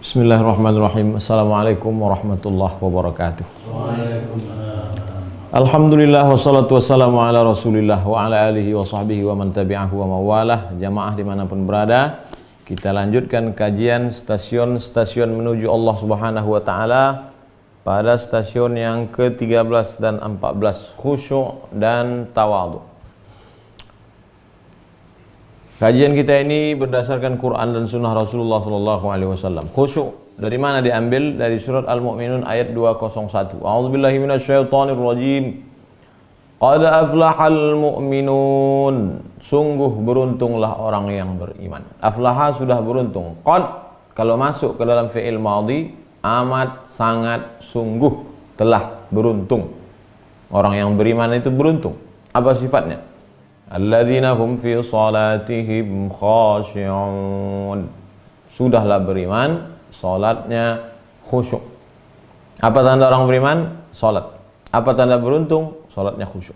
Bismillahirrahmanirrahim. Assalamualaikum warahmatullahi wabarakatuh. Alhamdulillah wassalatu wassalamu ala rasulillah wa ala alihi wa sahbihi wa man tabi'ahu wa mawalah. Jamaah dimanapun berada, kita lanjutkan kajian stasiun-stasiun menuju Allah subhanahu wa ta'ala pada stasiun yang ke-13 dan 14, khusyuk dan tawadhu. Kajian kita ini berdasarkan Quran dan Sunnah Rasulullah SAW. Khusyuk dari mana diambil? Dari surat Al-Mu'minun ayat 201. A'udzubillahi minasyaitonirrajim. Qad aflahal mu'minun. Sungguh beruntunglah orang yang beriman. Aflaha sudah beruntung. Qad kalau masuk ke dalam fi'il madhi, amat sangat sungguh telah beruntung. Orang yang beriman itu beruntung. Apa sifatnya? Alladzina hum fi salatihim khashi'un. Sudahlah beriman, salatnya khusyuk. Apa tanda orang beriman? Salat. Apa tanda beruntung? Salatnya khusyuk.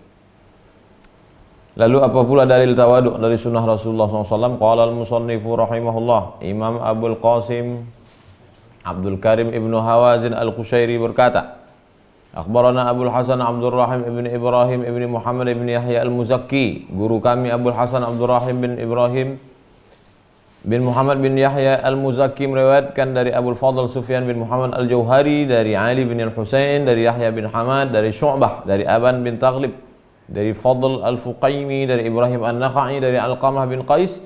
Lalu apa pula dalil tawaduk dari sunnah Rasulullah SAW? Qala al-musannifu rahimahullah, Imam Abul Qasim Abdul Karim Ibnu Hawazin Al-Qushairi berkata, Akhbarana Abul Hasan Abdul Rahim ibn Ibrahim ibn Muhammad ibn Yahya al-Muzakki. Guru kami Abul Hasan Abdul Rahim bin Ibrahim bin Muhammad bin Yahya al-Muzakki meriwayatkan dari Abul Fadl Sufyan bin Muhammad al-Jauhari, dari Ali bin al-Husain, dari Yahya bin Hamad, dari Syu'bah, dari Aban bin Taghlib, dari Fadl al-Fuqaimi, dari Ibrahim an-Nakha'i, dari Alqamah bin Qais,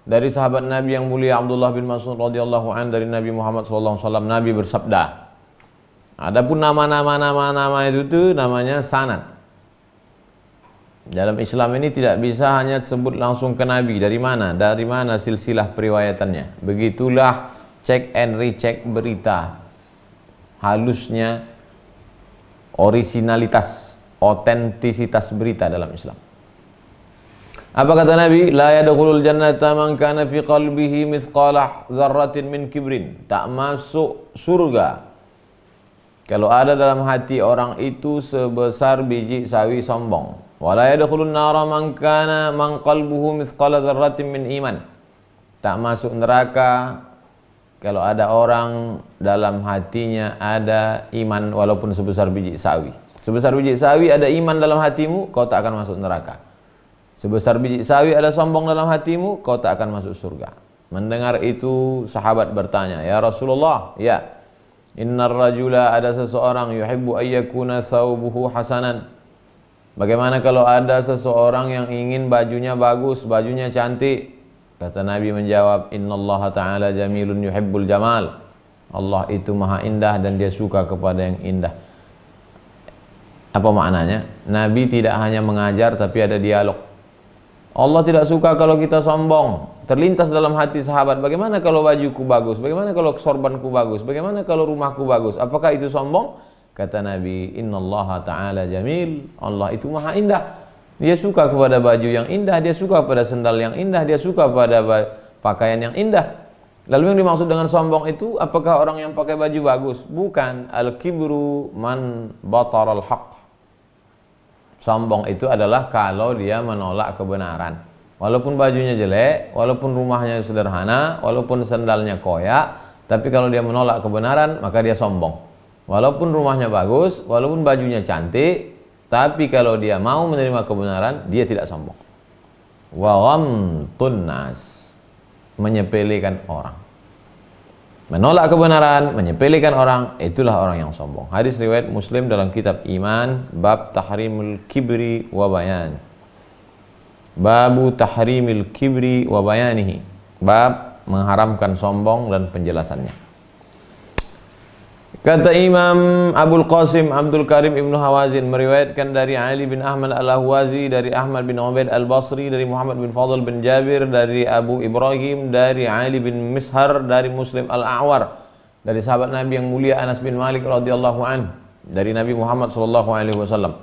dari sahabat Nabi yang mulia Abdullah bin Mas'ud radhiyallahu an, dari Nabi Muhammad sallallahu alaihi wasallam. Nabi bersabda, adapun nama-nama itu tuh namanya sanad. Dalam Islam ini tidak bisa hanya sebut langsung ke Nabi. Dari mana? Dari mana silsilah periwayatannya? Begitulah cek and recheck berita. Halusnya originalitas, otentisitas berita dalam Islam. Apa kata Nabi? La yadkhulul jannata man kana fi qalbihi mithqala dzarratin min kibrin. Tak masuk surga kalau ada dalam hati orang itu sebesar biji sawi sombong. Wala yadkhulun nara man kana man qalbuhu mithqala dzarratin min iman. Tak masuk neraka kalau ada orang dalam hatinya ada iman walaupun sebesar biji sawi. Sebesar biji sawi ada iman dalam hatimu, kau tak akan masuk neraka. Sebesar biji sawi ada sombong dalam hatimu, kau tak akan masuk surga. Mendengar itu sahabat bertanya, "Ya Rasulullah, ya, innar rajula, ada seseorang yuhibbu ayyakuna thawbuhu hasanan." Bagaimana kalau ada seseorang yang ingin bajunya bagus, bajunya cantik? Kata Nabi menjawab, innallaha ta'ala jamilun yuhibbul jamal. Allah itu maha indah dan dia suka kepada yang indah. Apa maknanya? Nabi tidak hanya mengajar tapi ada dialog. Allah tidak suka kalau kita sombong. Terlintas dalam hati sahabat, bagaimana kalau bajuku bagus? Bagaimana kalau sorbanku bagus? Bagaimana kalau rumahku bagus? Apakah itu sombong? Kata Nabi, innallaha ta'ala jamil. Allah itu maha indah. Dia suka kepada baju yang indah, dia suka pada sendal yang indah, dia suka pada pakaian yang indah. Lalu yang dimaksud dengan sombong itu, apakah orang yang pakai baju bagus? Bukan. Al-kibru man bataral haqq. Sombong itu adalah kalau dia menolak kebenaran. Walaupun bajunya jelek, walaupun rumahnya sederhana, walaupun sendalnya koyak, tapi kalau dia menolak kebenaran, maka dia sombong. Walaupun rumahnya bagus, walaupun bajunya cantik, tapi kalau dia mau menerima kebenaran, dia tidak sombong. Wa ghamtun nas, menyepelekan orang. Menolak kebenaran, menyepelekan orang, itulah orang yang sombong. Hadis riwayat Muslim dalam kitab Iman, bab tahrimul kibri wa bayan. Babu tahrimil kibri wa bayanihi. Bab mengharamkan sombong dan penjelasannya. Kata Imam Abul Qasim Abdul Karim Ibnu Hawazin meriwayatkan dari Ali bin Ahmad Al-Ahwazi, dari Ahmad bin Ubaid Al-Basri, dari Muhammad bin Fadl bin Jabir, dari Abu Ibrahim, dari Ali bin Mishar, dari Muslim Al-A'war, dari sahabat Nabi yang mulia Anas bin Malik radhiyallahu anhu, dari Nabi Muhammad sallallahu alaihi wasallam.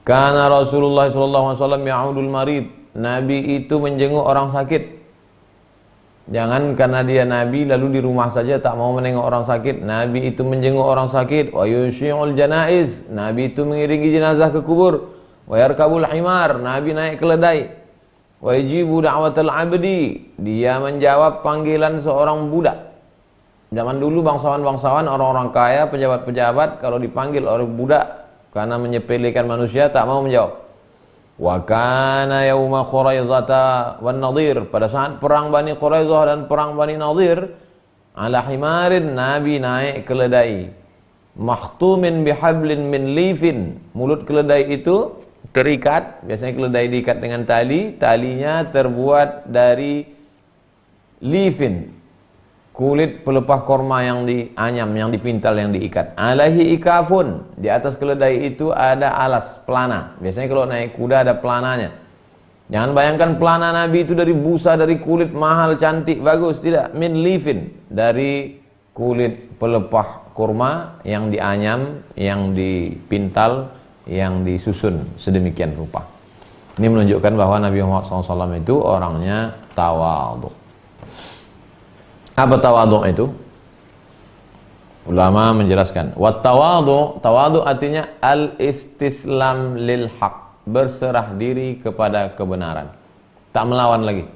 Kana Rasulullah sallallahu alaihi wasallam ya'udul marid. Nabi itu menjenguk orang sakit. Jangan karena dia Nabi lalu di rumah saja tak mau menengok orang sakit. Nabi itu menjenguk orang sakit. Wa yusyi'ul janaiz. Nabi itu mengiringi jenazah ke kubur. Wa yarkabul himar. Nabi naik keledai. Wa yajibu da'watal abdi. Dia menjawab panggilan seorang budak. Zaman dulu bangsawan-bangsawan, orang-orang kaya, pejabat-pejabat kalau dipanggil oleh budak karena menyepelekan manusia tak mau menjawab. Wa kana yauma Quraidzah wan Nadir, pada saat perang Bani Quraidzah dan perang Bani Nadir, ala himarin, Nabi naik keledai, makhtumin bihablin min lifin, mulut keledai itu terikat, biasanya keledai diikat dengan tali, talinya terbuat dari lifin, kulit pelepah korma yang dianyam, yang dipintal, yang diikat. Alaihi ikafun, di atas keledai itu ada alas pelana. Biasanya kalau naik kuda ada pelananya. Jangan bayangkan pelana Nabi itu dari busa, dari kulit mahal, cantik, bagus. Tidak, min lifin, dari kulit pelepah kurma yang dianyam, yang dipintal, yang disusun sedemikian rupa. Ini menunjukkan bahwa Nabi Muhammad SAW itu orangnya tawadhu. Apa tawadhu itu? Ulama menjelaskan, wat tawadhu, tawadhu artinya al-istislam lil haq, berserah diri kepada kebenaran, tak melawan lagi.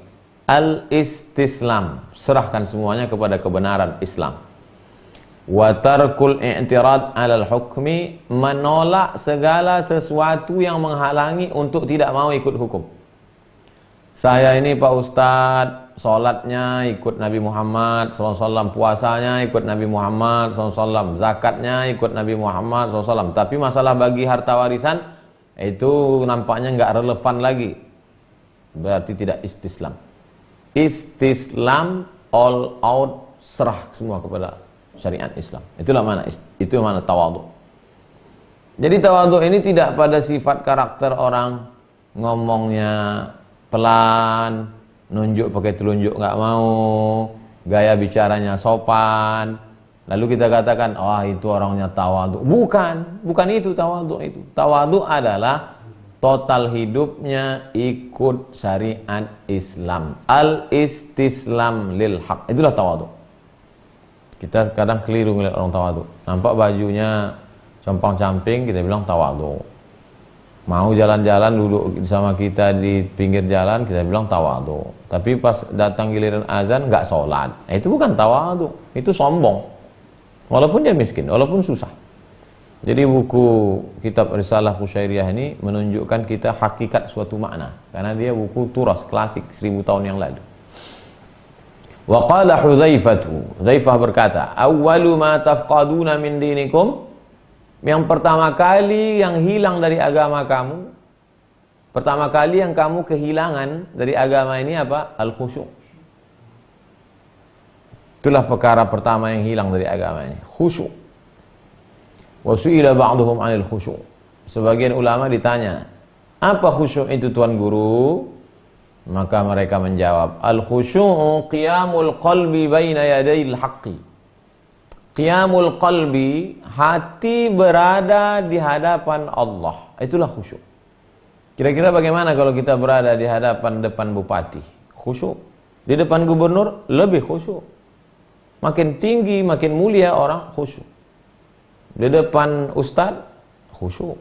Al-istislam, serahkan semuanya kepada kebenaran Islam. Wa tarkul i'tirad 'alal hukmi, menolak segala sesuatu yang menghalangi untuk tidak mau ikut hukum. Saya ini Pak Ustadz, sholatnya ikut Nabi Muhammad SAW, puasanya ikut Nabi Muhammad SAW, zakatnya ikut Nabi Muhammad SAW, tapi masalah bagi harta warisan itu nampaknya nggak relevan lagi. Berarti tidak istislam. Istislam all out, serah semua kepada syariat Islam. Itulah mana, itu mana tawadhu. Jadi tawadhu ini tidak pada sifat karakter orang ngomongnya pelan, nunjuk pakai telunjuk nggak mau, gaya bicaranya sopan, lalu kita katakan, wah itu orangnya tawadhu. Bukan itu tawadhu itu. Tawadhu adalah total hidupnya ikut syariat Islam. Al-istislam lil haq. Itulah tawadhu. Kita kadang keliru melihat orang tawadhu. Nampak bajunya compang-camping, kita bilang tawadhu. Mau jalan-jalan duduk sama kita di pinggir jalan, kita bilang tawadhu. Tapi pas datang giliran azan nggak sholat, itu bukan tawadhu, itu sombong. Walaupun dia miskin, walaupun susah. Jadi buku kitab Risalah Qusyairiyah ini menunjukkan kita hakikat suatu makna, karena dia buku turas klasik 1000 tahun yang lalu. Wa qala Hudzaifah berkata, awwalu ma tafqaduna min dinikum, yang pertama kali yang hilang dari agama kamu, pertama kali yang kamu kehilangan dari agama ini apa? Al-khusyuk. Itulah perkara pertama yang hilang dari agama ini, khusyuk. Wa su'ila ba'duhum 'anil khusyuk. Sebagian ulama ditanya, apa khusyuk itu Tuan Guru? Maka mereka menjawab, al-khusyu'u qiyamul qalbi baina yadayil haqqi. Qiyamul qalbi, hati berada di hadapan Allah. Itulah khusyuk. Kira-kira bagaimana kalau kita berada di depan bupati? Khusyuk. Di depan gubernur lebih khusyuk. Makin tinggi, makin mulia orang, khusyuk. Di depan ustadz, khusyuk.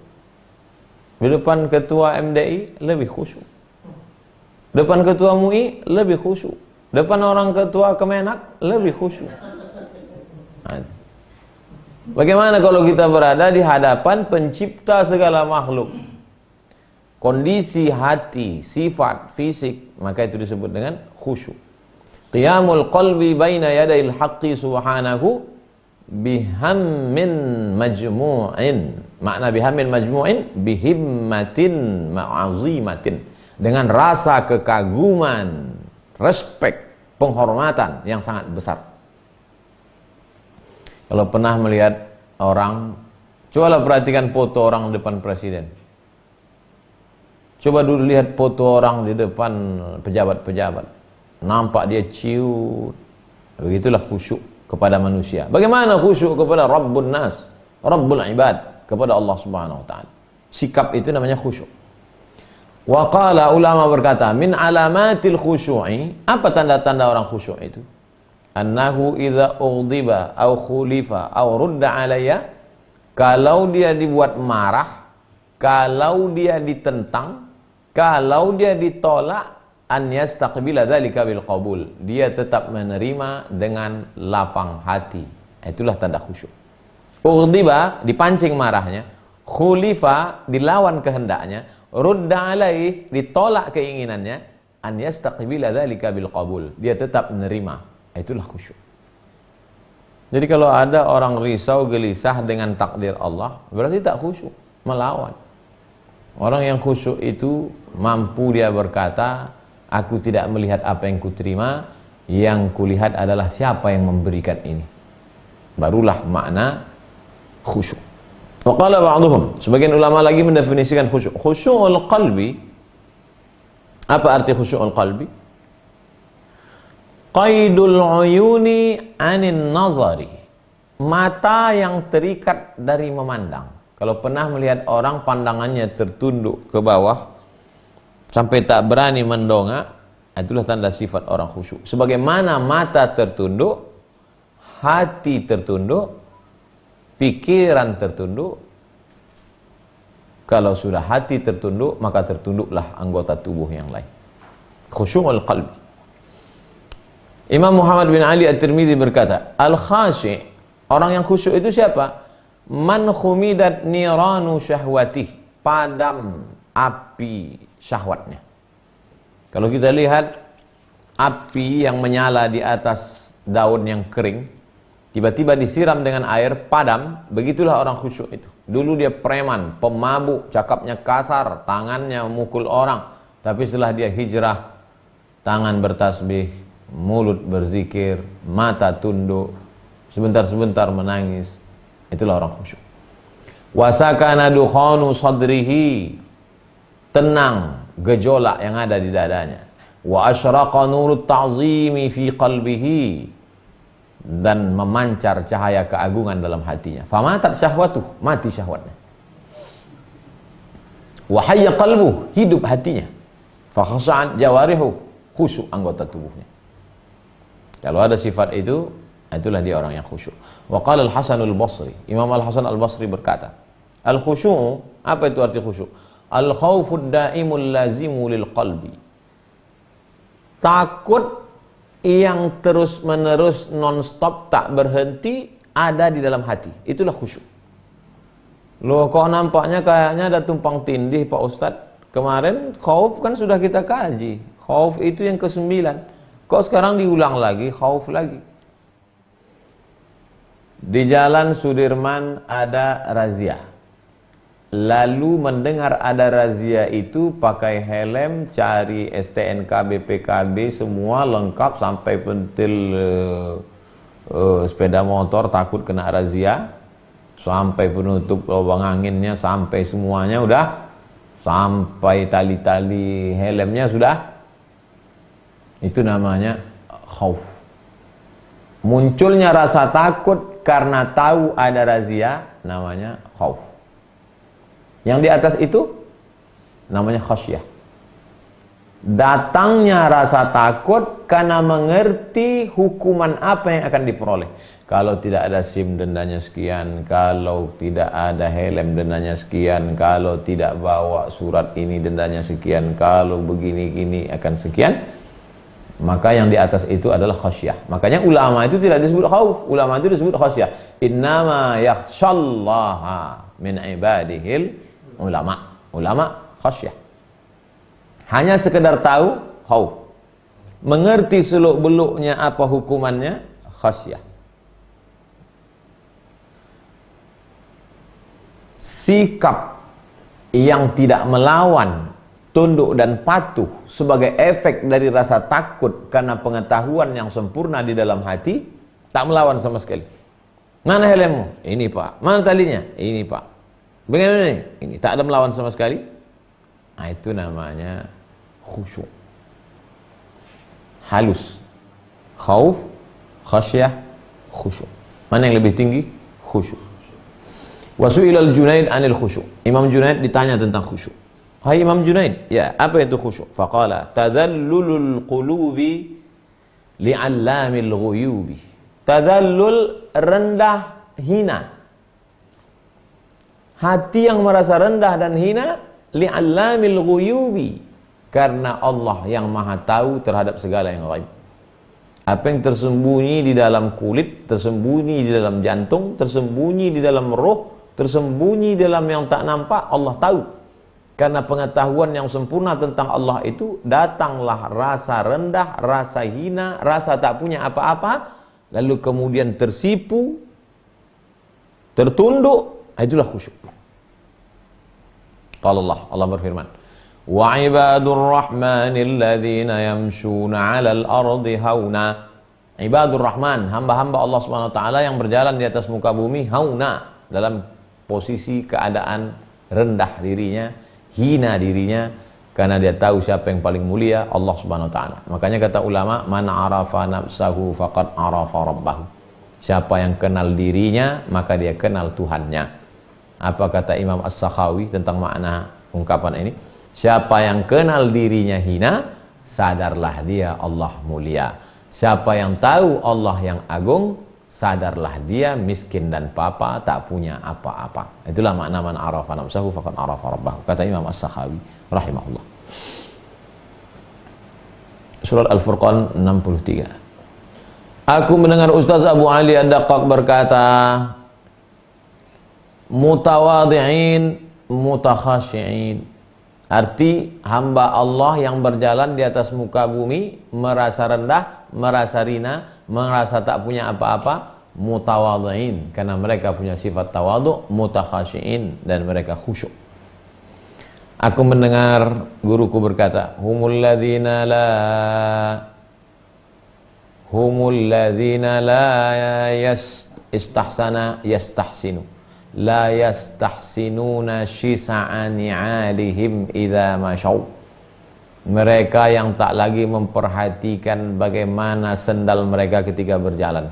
Di depan ketua MDI, lebih khusyuk. Depan ketua MUI, lebih khusyuk. Depan orang ketua Kemenak, lebih khusyuk. Bagaimana kalau kita berada di hadapan pencipta segala makhluk? Kondisi hati, sifat, fisik, maka itu disebut dengan khusyuk. Qiyamul qalbi baina yadayil haqqi subhanahu bihammin majmu'in. Makna bihammin majmu'in, bihimmatin ma'azimatin. Dengan rasa kekaguman, respek, penghormatan yang sangat besar. Kalau pernah melihat orang, cobalah perhatikan foto orang depan presiden. Coba dulu lihat foto orang di depan pejabat-pejabat. Nampak dia ciut. Begitulah khusyuk kepada manusia. Bagaimana khusyuk kepada Rabbun Nas, Rabbul Ibad, kepada Allah Subhanahu wa taala. Sikap itu namanya khusyuk. Wa qala, ulama berkata, min alamatil khusyu'i, apa tanda-tanda orang khusyuk itu? Annahu idza ughdiba au khulifa au rudda alayya, kalau dia dibuat marah, kalau dia ditentang, kalau dia ditolak, an yastaqbila dzalika bil qabul. Dia tetap menerima dengan lapang hati. Itulah tanda khusyuk. Ughdiba, dipancing marahnya. Khulifa, dilawan kehendaknya. Rudda alaih, ditolak keinginannya. An yastaqbila dzalika bil qabul. Dia tetap menerima. Itulah khusyuk. Jadi kalau ada orang risau gelisah dengan takdir Allah, berarti tak khusyuk, melawan. Orang yang khusyuk itu mampu dia berkata, aku tidak melihat apa yang kuterima, yang kulihat adalah siapa yang memberikan ini. Barulah makna khusyuk. Wa qala ba'dhum, sebagian ulama lagi mendefinisikan khusyuk. Khusyukul qalbi, apa arti khusyukul qalbi? Qaidul uyuni anin nazari, mata yang terikat dari memandang. Kalau pernah melihat orang pandangannya tertunduk ke bawah sampai tak berani mendongak, itulah tanda sifat orang khusyuk. Sebagaimana mata tertunduk, hati tertunduk, pikiran tertunduk. Kalau sudah hati tertunduk, maka tertunduklah anggota tubuh yang lain. Khusyukul qalbi. Imam Muhammad bin Ali At-Tirmidzi berkata, al-khashi', orang yang khusyuk itu siapa? Man khumidat niranu syahwatih, padam api syahwatnya. Kalau kita lihat api yang menyala di atas daun yang kering, tiba-tiba disiram dengan air, padam, begitulah orang khusyuk itu. Dulu dia preman, pemabuk, cakapnya kasar, tangannya memukul orang, tapi setelah dia hijrah, tangan bertasbih, mulut berzikir, mata tunduk, sebentar-sebentar menangis. Itulah orang khusyuk. Wasakana dukhanu sadrihi, tenang gejolak yang ada di dadanya. Wa asyraqa nurut ta'zimi fi qalbihi, dan memancar cahaya keagungan dalam hatinya. Famatat syahwatuh, mati syahwatnya. Wa hayya qalbuh, hidup hatinya. Fa khasha'at jawarihu, khusyuk anggota tubuhnya. Kalau ada sifat itu, itulah dia orang yang khusyuk. Wa qala al-Hasan al-Basri, Imam al-Hasan al-Basri berkata, al-khusyuk, apa itu arti khusyuk? Al-khawfud da'imul lazimu lil qalbi. Takut yang terus-menerus non-stop, tak berhenti, ada di dalam hati. Itulah khusyuk. Loh, kok nampaknya kayaknya ada tumpang tindih Pak Ustadz? Kemarin khauf kan sudah kita kaji. Khauf itu yang ke-9. Kok sekarang diulang lagi, khauf lagi? Di Jalan Sudirman ada razia. Lalu mendengar ada razia itu, pakai helm, cari STNK, BPKB, semua lengkap sampai pentil sepeda motor, takut kena razia, sampai penutup lubang anginnya, sampai semuanya udah, sampai tali-tali helmnya sudah. Itu namanya khauf. Munculnya rasa takut karena tahu ada razia, namanya khauf. Yang di atas itu namanya khasyah. Datangnya rasa takut karena mengerti hukuman apa yang akan diperoleh. Kalau tidak ada SIM dendanya sekian, kalau tidak ada helm dendanya sekian, kalau tidak bawa surat ini dendanya sekian, kalau begini-gini akan sekian. Maka yang di atas itu adalah khasyah. Makanya ulama itu tidak disebut khauf, ulama itu disebut khasyah. Innama yakhshallaha min ibadihil ulama. Ulama khasyah. Hanya sekedar tahu khauf. Mengerti seluk-beluknya apa hukumannya, khasyah. Sikap yang tidak melawan, tunduk dan patuh sebagai efek dari rasa takut karena pengetahuan yang sempurna di dalam hati, tak melawan sama sekali. Mana helmmu? Ini Pak. Mana talinya? Ini Pak. Bagaimana ini? Ini. Tak ada melawan sama sekali. Nah, itu namanya khusyuk. Halus. Khauf, khasyah, khusyuk. Mana yang lebih tinggi? Khusyuk. Wasu'ilal Junaid anil khusyuk. Imam Junaid ditanya tentang khusyuk. Hai Imam Junaid, ya, apa itu khusyuk? Faqala tadhallulul qulubi li'allamil ghuyubi. Tadhallul, rendah, hina. Hati yang merasa rendah dan hina, li'allamil ghuyubi, Karena Allah yang maha tahu terhadap segala yang gaib. Apa yang tersembunyi di dalam kulit, tersembunyi di dalam jantung, tersembunyi di dalam roh, tersembunyi di dalam yang tak nampak, Allah tahu. Karena pengetahuan yang sempurna tentang Allah itu, datanglah rasa rendah, rasa hina, rasa tak punya apa-apa, lalu kemudian tersipu, tertunduk, itulah khusyuk. Qala Allah berfirman, wa ibadur rahmanil ladzina yamshuna 'alal ardi hauna. Ibadur rahman, hamba-hamba Allah Subhanahu wa taala yang berjalan di atas muka bumi hauna, dalam posisi keadaan rendah dirinya, hina dirinya, karena dia tahu siapa yang paling mulia, Allah Subhanahu wa taala. Makanya kata ulama, man arafa nafsahu faqad arafa rabbahu. Siapa yang kenal dirinya, maka dia kenal Tuhannya. Apa kata Imam As-Sakhawi tentang makna ungkapan ini? Siapa yang kenal dirinya hina, sadarlah dia Allah mulia. Siapa yang tahu Allah yang agung, sadarlah dia miskin dan papa, tak punya apa-apa. Itulah makna man arafa nafsahu faqad arafa rabbahu, kata Imam As-Sakhawi rahimahullah. Surat Al-Furqan 63. Aku mendengar Ustaz Abu Ali Ad-Daqqaq berkata, mutawadhi'in mutakhasyi'in. Arti hamba Allah yang berjalan di atas muka bumi, merasa rendah, merasa rina, merasa tak punya apa-apa, mutawadhi'in, karena mereka punya sifat tawadhu, mutakhasyi'in, dan mereka khusyuk. Aku mendengar guruku berkata, humul ladzina la yastahsinu la yastahsinuna shisa'ani 'alihim idza masyaw. Mereka yang tak lagi memperhatikan bagaimana sendal mereka ketika berjalan.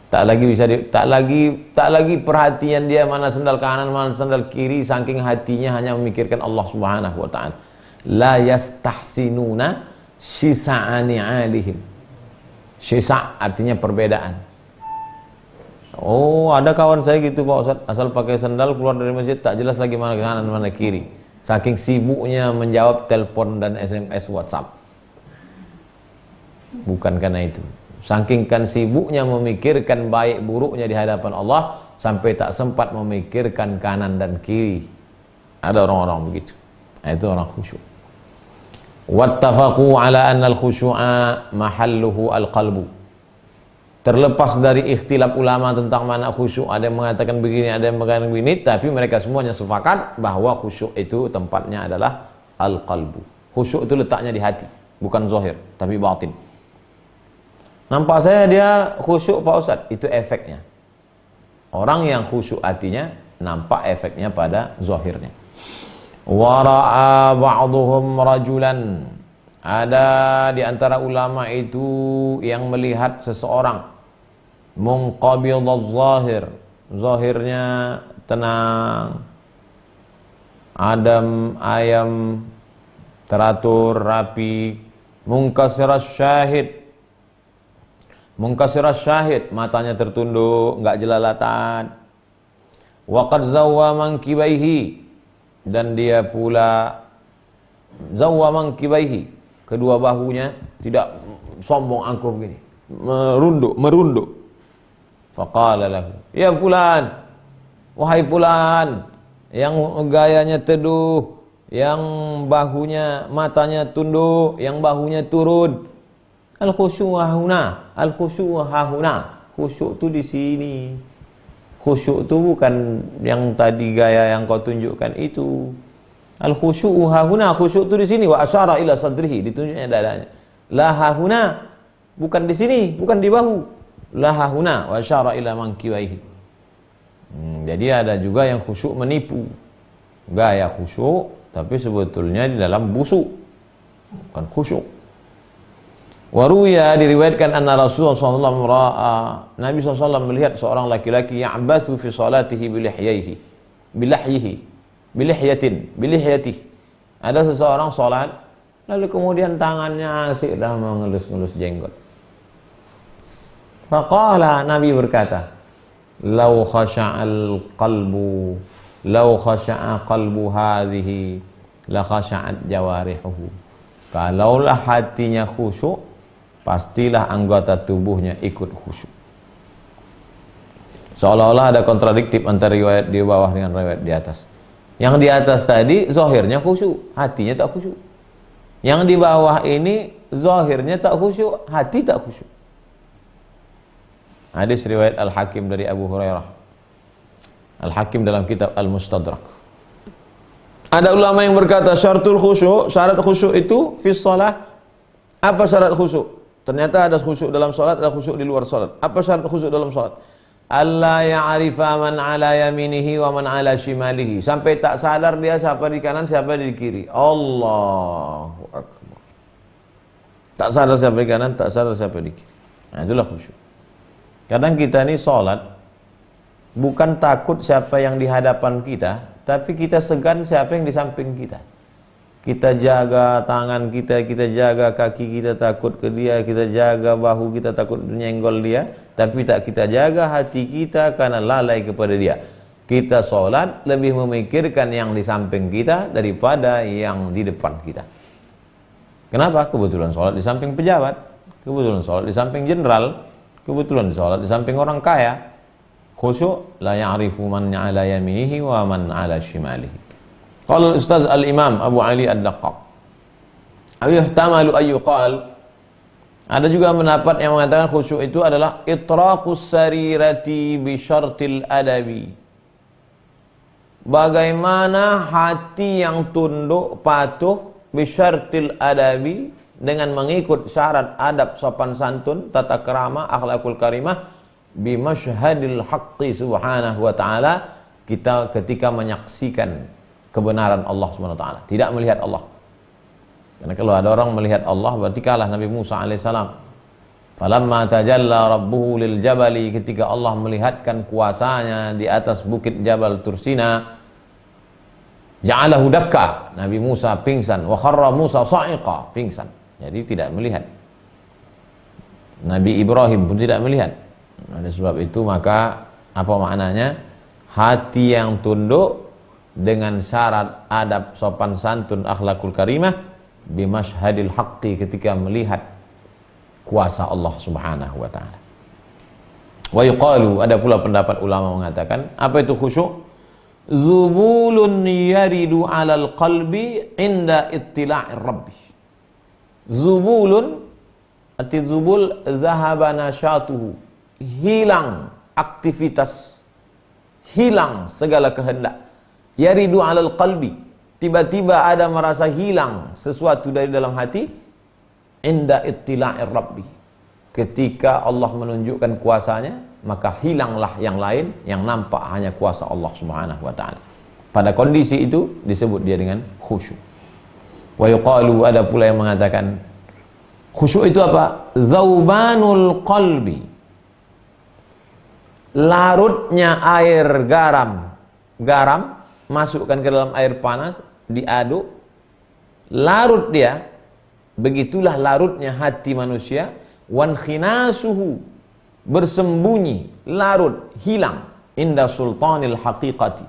Tak lagi perhatian dia mana sendal kanan, mana sendal kiri, saking hatinya hanya memikirkan Allah Subhanahu wa taala. La yastahsinuna shisa'ani 'alihim. Shisa' artinya perbedaan. Oh, ada kawan saya gitu Pak Ustaz, asal pakai sendal keluar dari masjid tak jelas lagi mana kanan mana kiri, saking sibuknya menjawab telepon dan SMS WhatsApp. Bukan karena itu, saking kan sibuknya memikirkan baik buruknya di hadapan Allah, sampai tak sempat memikirkan kanan dan kiri. Ada orang-orang begitu. Nah, itu orang khusyuk. Wattafaqu ala anna al-khusyu'a mahalluhu al-qalbu. Terlepas dari ikhtilaf ulama tentang mana khusyuk, ada yang mengatakan begini, ada yang mengatakan begini, tapi mereka semuanya sepakat bahwa khusyuk itu tempatnya adalah al-qalbu. Khusyuk itu letaknya di hati, bukan zahir, tapi batin. Nampak saya dia khusyuk Pak Ustaz, itu efeknya. Orang yang khusyuk hatinya, nampak efeknya pada zahirnya. Wara'a ba'duhum rajulan. Ada di antara ulama itu yang melihat seseorang munqabidhaz zahir, zahirnya tenang, adem ayem, teratur rapi, munkasiras syahid, matanya tertunduk, enggak jelalatan. Wa qad zawwa mankibaihi, dan dia pula zawwa mankibaihi, kedua bahunya tidak sombong angkuh begini, merunduk. Faqala lahu, ya fulan, wahai fulan, yang gayanya teduh, yang bahunya, matanya tunduk, yang bahunya turun. Al-khusyu'u hahuna, al-khusyu'u hahuna. Khusyuk tu di sini. Khusyuk tu bukan yang tadi gaya yang kau tunjukkan itu. Al-khusyu'u hahuna, khusyuk tu di sini. Wa asyara ila sadrihi, ditunjuknya dadanya. La hahuna, bukan di sini, bukan di bahu. La hahuna, wa asyara ila mankiwaihi. Jadi ada juga yang khusyuk menipu. Gaya khusyuk, tapi sebetulnya di dalam busuk, bukan khusyuk. Waruya, diriwayatkan anna Rasulullah SAW Nabi SAW melihat seorang laki-laki yang ya'bathu fi salatihi bilihyatin. Ada seseorang salat, lalu kemudian tangannya asik dah mengelus-ngelus jenggot. Faqala, Nabi berkata, law khasha'a qalbu hadhihi la khasha'at jawarihuhu. Kalaulah hatinya khusyuk, pastilah anggota tubuhnya ikut khusyuk. Seolah-olah ada kontradiktif antara riwayat di bawah dengan riwayat di atas. Yang di atas tadi zahirnya khusyuk, hatinya tak khusyuk. Yang di bawah ini zahirnya tak khusyuk, hati tak khusyuk. Hadis riwayat Al-Hakim dari Abu Hurairah. Al-Hakim dalam kitab Al-Mustadrak. Ada ulama yang berkata syaratul khusyuk, syarat khusyuk itu fi shalah. Apa syarat khusyuk? Ternyata ada khusyuk dalam salat, ada khusyuk di luar salat. Apa syarat khusyuk dalam salat? Allah ya'rifa man ala yaminihi wa man ala shimalihi. Sampai tak sadar dia siapa di kanan, siapa di kiri. Allahu akbar. Tak sadar siapa di kanan, tak sadar siapa di kiri. Nah, itulah khusyuk. Kadang kita ini salat bukan takut siapa yang di hadapan kita, tapi kita segan siapa yang di samping kita. Kita jaga tangan kita, kita jaga kaki kita takut ke dia, kita jaga bahu kita takut nyenggol dia, tapi tak kita jaga hati kita karena lalai kepada dia. Kita sholat lebih memikirkan yang di samping kita daripada yang di depan kita. Kenapa? Kebetulan sholat di samping pejabat, kebetulan sholat di samping jenderal, kebetulan sholat di samping orang kaya. Khusyuk, la ya'rifu man ala yaminihi wa man ala shimalihi. Qala Ustaz Al-Imam Abu Ali Ad-Daqqaq, ayuhtamalu ayyuqal, ada juga pendapat yang mengatakan khusyuk itu adalah itraqus sarirati bi syartil adabi. Bagaimana hati yang tunduk patuh bi syartil adabi, dengan mengikut syarat adab sopan santun, tata kerama, akhlakul karimah, bi masyhadil haqqi subhanahu wa ta'ala, kita ketika menyaksikan kebenaran Allah Subhanahu wa taala, tidak melihat Allah. Karena kalau ada orang melihat Allah berarti kalah Nabi Musa alaihissalam. Falamma tajalla rabbuhu lil jabali, ketika Allah melihatkan kuasanya di atas bukit Jabal Tursina, ja'alahu dakka, Nabi Musa pingsan, wa kharra Musa sa'iqa, pingsan. Jadi tidak melihat. Nabi Ibrahim pun tidak melihat. Oleh sebab itu maka apa maknanya? Hati yang tunduk dengan syarat adab sopan santun akhlakul karimah bimasyhadil haqqi, ketika melihat kuasa Allah Subhanahu wa taala. Wa yuqalu, ada pula pendapat ulama mengatakan, apa itu khusyuk? Zubulun yaridu 'alal qalbi inda ittila'ir rabbi. Zubulun, arti zubul zahaba nasyatuhu, hilang aktivitas, hilang segala kehendak. Yaridu 'alal qalbi, tiba-tiba ada merasa hilang sesuatu dari dalam hati, inda ittila'ir rabbi, ketika Allah menunjukkan kuasanya, maka hilanglah yang lain, yang nampak hanya kuasa Allah Subhanahu wa taala. Pada kondisi itu disebut dia dengan khusyuk. Wa yuqalu, ada pula yang mengatakan khusyuk itu apa? Zaubanul qalbi, larutnya air garam masukkan ke dalam air panas, diaduk, larut dia, begitulah larutnya hati manusia. Wan khinasuhu, bersembunyi, larut, hilang, inda sultanil haqiqati,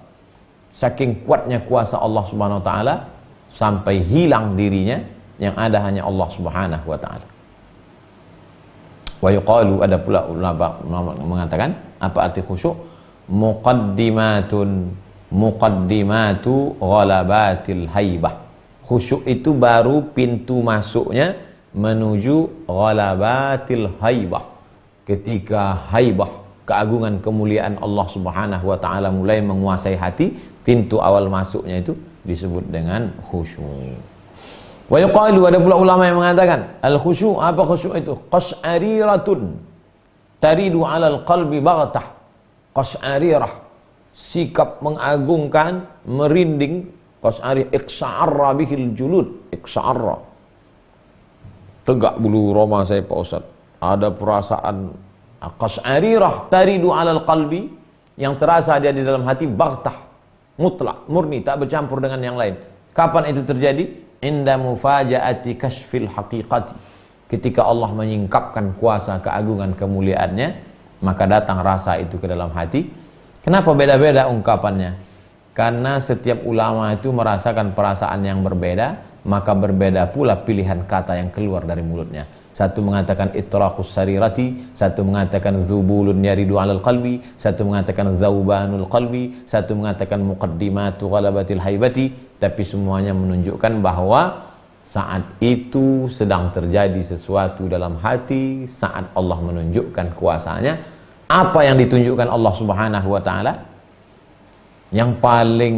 saking kuatnya kuasa Allah Subhanahu wa taala sampai hilang dirinya, yang ada hanya Allah Subhanahu wa taala. Wa yuqalu, ada pula ulama mengatakan, apa arti khusyuk? Muqaddimatu ghalabatil haibah. Khusyuk itu baru pintu masuknya menuju ghalabatil haibah. Ketika haibah, keagungan kemuliaan Allah Subhanahu wa taala mulai menguasai hati, pintu awal masuknya itu disebut dengan khusyuk. Wa yuqalu, ada pula ulama yang mengatakan al khusyuk, apa khusyuk itu? Qas'ariratun taridu 'alal qalbi baghtah. Qas'arirah, sikap mengagungkan, merinding. Qas'ari, iqsa'arra bihil julud, iqsa'arra, tegak bulu roma saya Pak Ustaz, ada perasaan. Qas'arirah taridu 'alal qalbi, yang terasa dia di dalam hati, baghtah, mutlak, murni, tak bercampur dengan yang lain. Kapan itu terjadi? Inda mufajaati kashfil haqiqati, ketika Allah menyingkapkan kuasa keagungan kemuliaannya, maka datang rasa itu ke dalam hati. Kenapa beda-beda ungkapannya? Karena setiap ulama itu merasakan perasaan yang berbeda, maka berbeda pula pilihan kata yang keluar dari mulutnya. Satu mengatakan itraqus sarirati, satu mengatakan zubulun yaridu alal qalbi, satu mengatakan zaubanul qalbi, satu mengatakan muqaddimatu ghalabatil haibati. Tapi semuanya menunjukkan bahwa saat itu sedang terjadi sesuatu dalam hati, saat Allah menunjukkan kuasanya. Apa yang ditunjukkan Allah Subhanahu wa ta'ala? Yang paling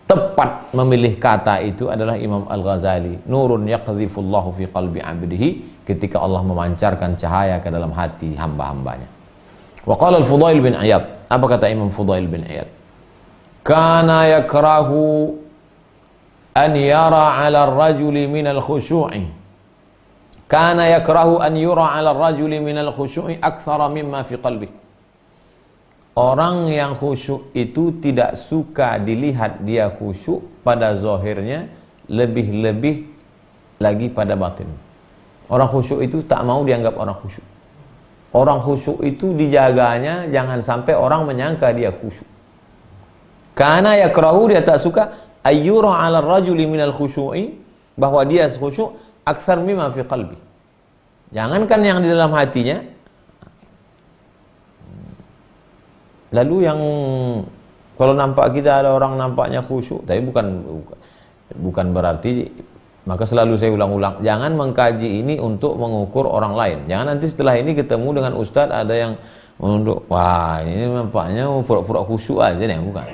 tepat memilih kata itu adalah Imam Al-Ghazali. Nurun yaqdhifullahu fi qalbi 'abdihi, ketika Allah memancarkan cahaya ke dalam hati hamba-hambanya. Wa qala Al-Fudail bin Iyad, apa kata Imam Fudail bin Iyad? Kana yakrahu an yara 'ala ar-rajuli min al-khushu'i. Kana yakrahu an yura 'ala ar-rajuli min al-khushu'i aktsara mimma fi qalbihi. Orang yang khusyuk itu tidak suka dilihat dia khusyuk pada zahirnya, lebih-lebih lagi pada batin. Orang khusyuk itu tak mau dianggap orang khusyuk. Orang khusyuk itu dijaganya jangan sampai orang menyangka dia khusyuk. Karena yakrahu, dia tak suka ayyura 'ala ar-rajuli minal khusyu'i, bahwa dia khusyuk aksar mimma fi qalbi. Jangankan yang di dalam hatinya. Lalu yang kalau nampak kita ada orang nampaknya khusyuk, tapi bukan berarti, maka selalu saya ulang-ulang, jangan mengkaji ini untuk mengukur orang lain. Jangan nanti setelah ini ketemu dengan ustadz ada yang menunduk, wah ini nampaknya pura-pura khusyuk aja nih, bukan.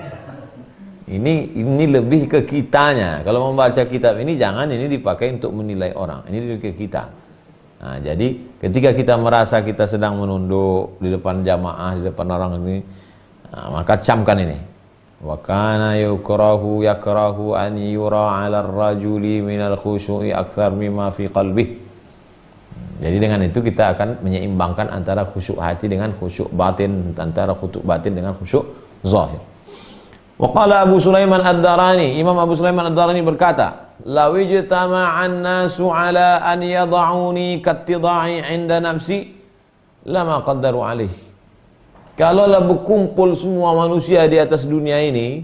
Ini lebih ke kitanya. Kalau membaca kitab ini jangan ini dipakai untuk menilai orang. Ini lebih ke kita. Nah, jadi ketika kita merasa kita sedang menunduk di depan jamaah, di depan orang ini, nah, maka camkan ini. Wa kana yakrahu an yura 'ala ar-rajuli minal khusyu'i aktsar mimma fi qalbi. Jadi dengan itu kita akan menyeimbangkan antara khusyuk hati dengan khusyuk batin, antara khusyuk batin dengan khusyuk zahir. Wa qala Abu Sulaiman Ad-Darani, Imam Abu Sulaiman Ad-Darani berkata, "Law ijtama'an nasu 'ala an yad'uni kattida'i 'inda nafsi, lama qaddaru 'alaihi." Kalaulah berkumpul semua manusia di atas dunia ini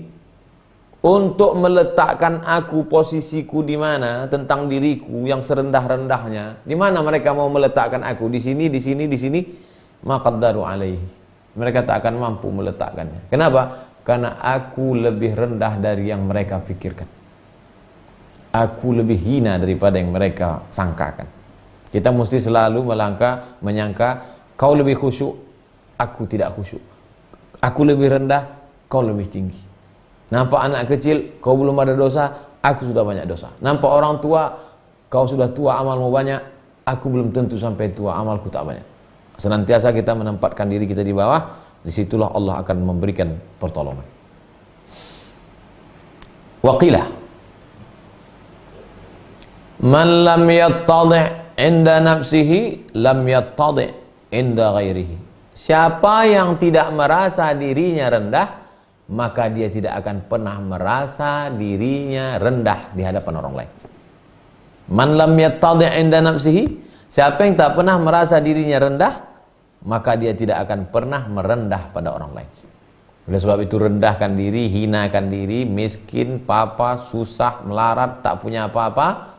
untuk meletakkan aku, posisiku di mana tentang diriku yang serendah-rendahnya, di mana mereka mau meletakkan aku? Di sini, di sini, di sini. Maqaddaru alaihi. Mereka tak akan mampu meletakkannya. Kenapa? Karena aku lebih rendah dari yang mereka pikirkan. Aku lebih hina daripada yang mereka sangkakan. Kita mesti selalu menyangka kau lebih khusyuk, aku tidak khusyuk. Aku lebih rendah, kau lebih tinggi. Nampak anak kecil, kau belum ada dosa, aku sudah banyak dosa. Nampak orang tua, kau sudah tua, amalmu banyak, aku belum tentu sampai tua, amalku tak banyak. Senantiasa kita menempatkan diri kita di bawah, disitulah Allah akan memberikan pertolongan. Waqilah man lam yattadi' inda nafsihi lam yattadi' inda ghairihi. Siapa yang tidak merasa dirinya rendah, maka dia tidak akan pernah merasa dirinya rendah di hadapan orang lain. Man lam yattadi' inda nafsihi, siapa yang tak pernah merasa dirinya rendah, maka dia tidak akan pernah merendah pada orang lain. Oleh sebab itu rendahkan diri, hinakan diri, miskin, papa, susah, melarat, tak punya apa-apa,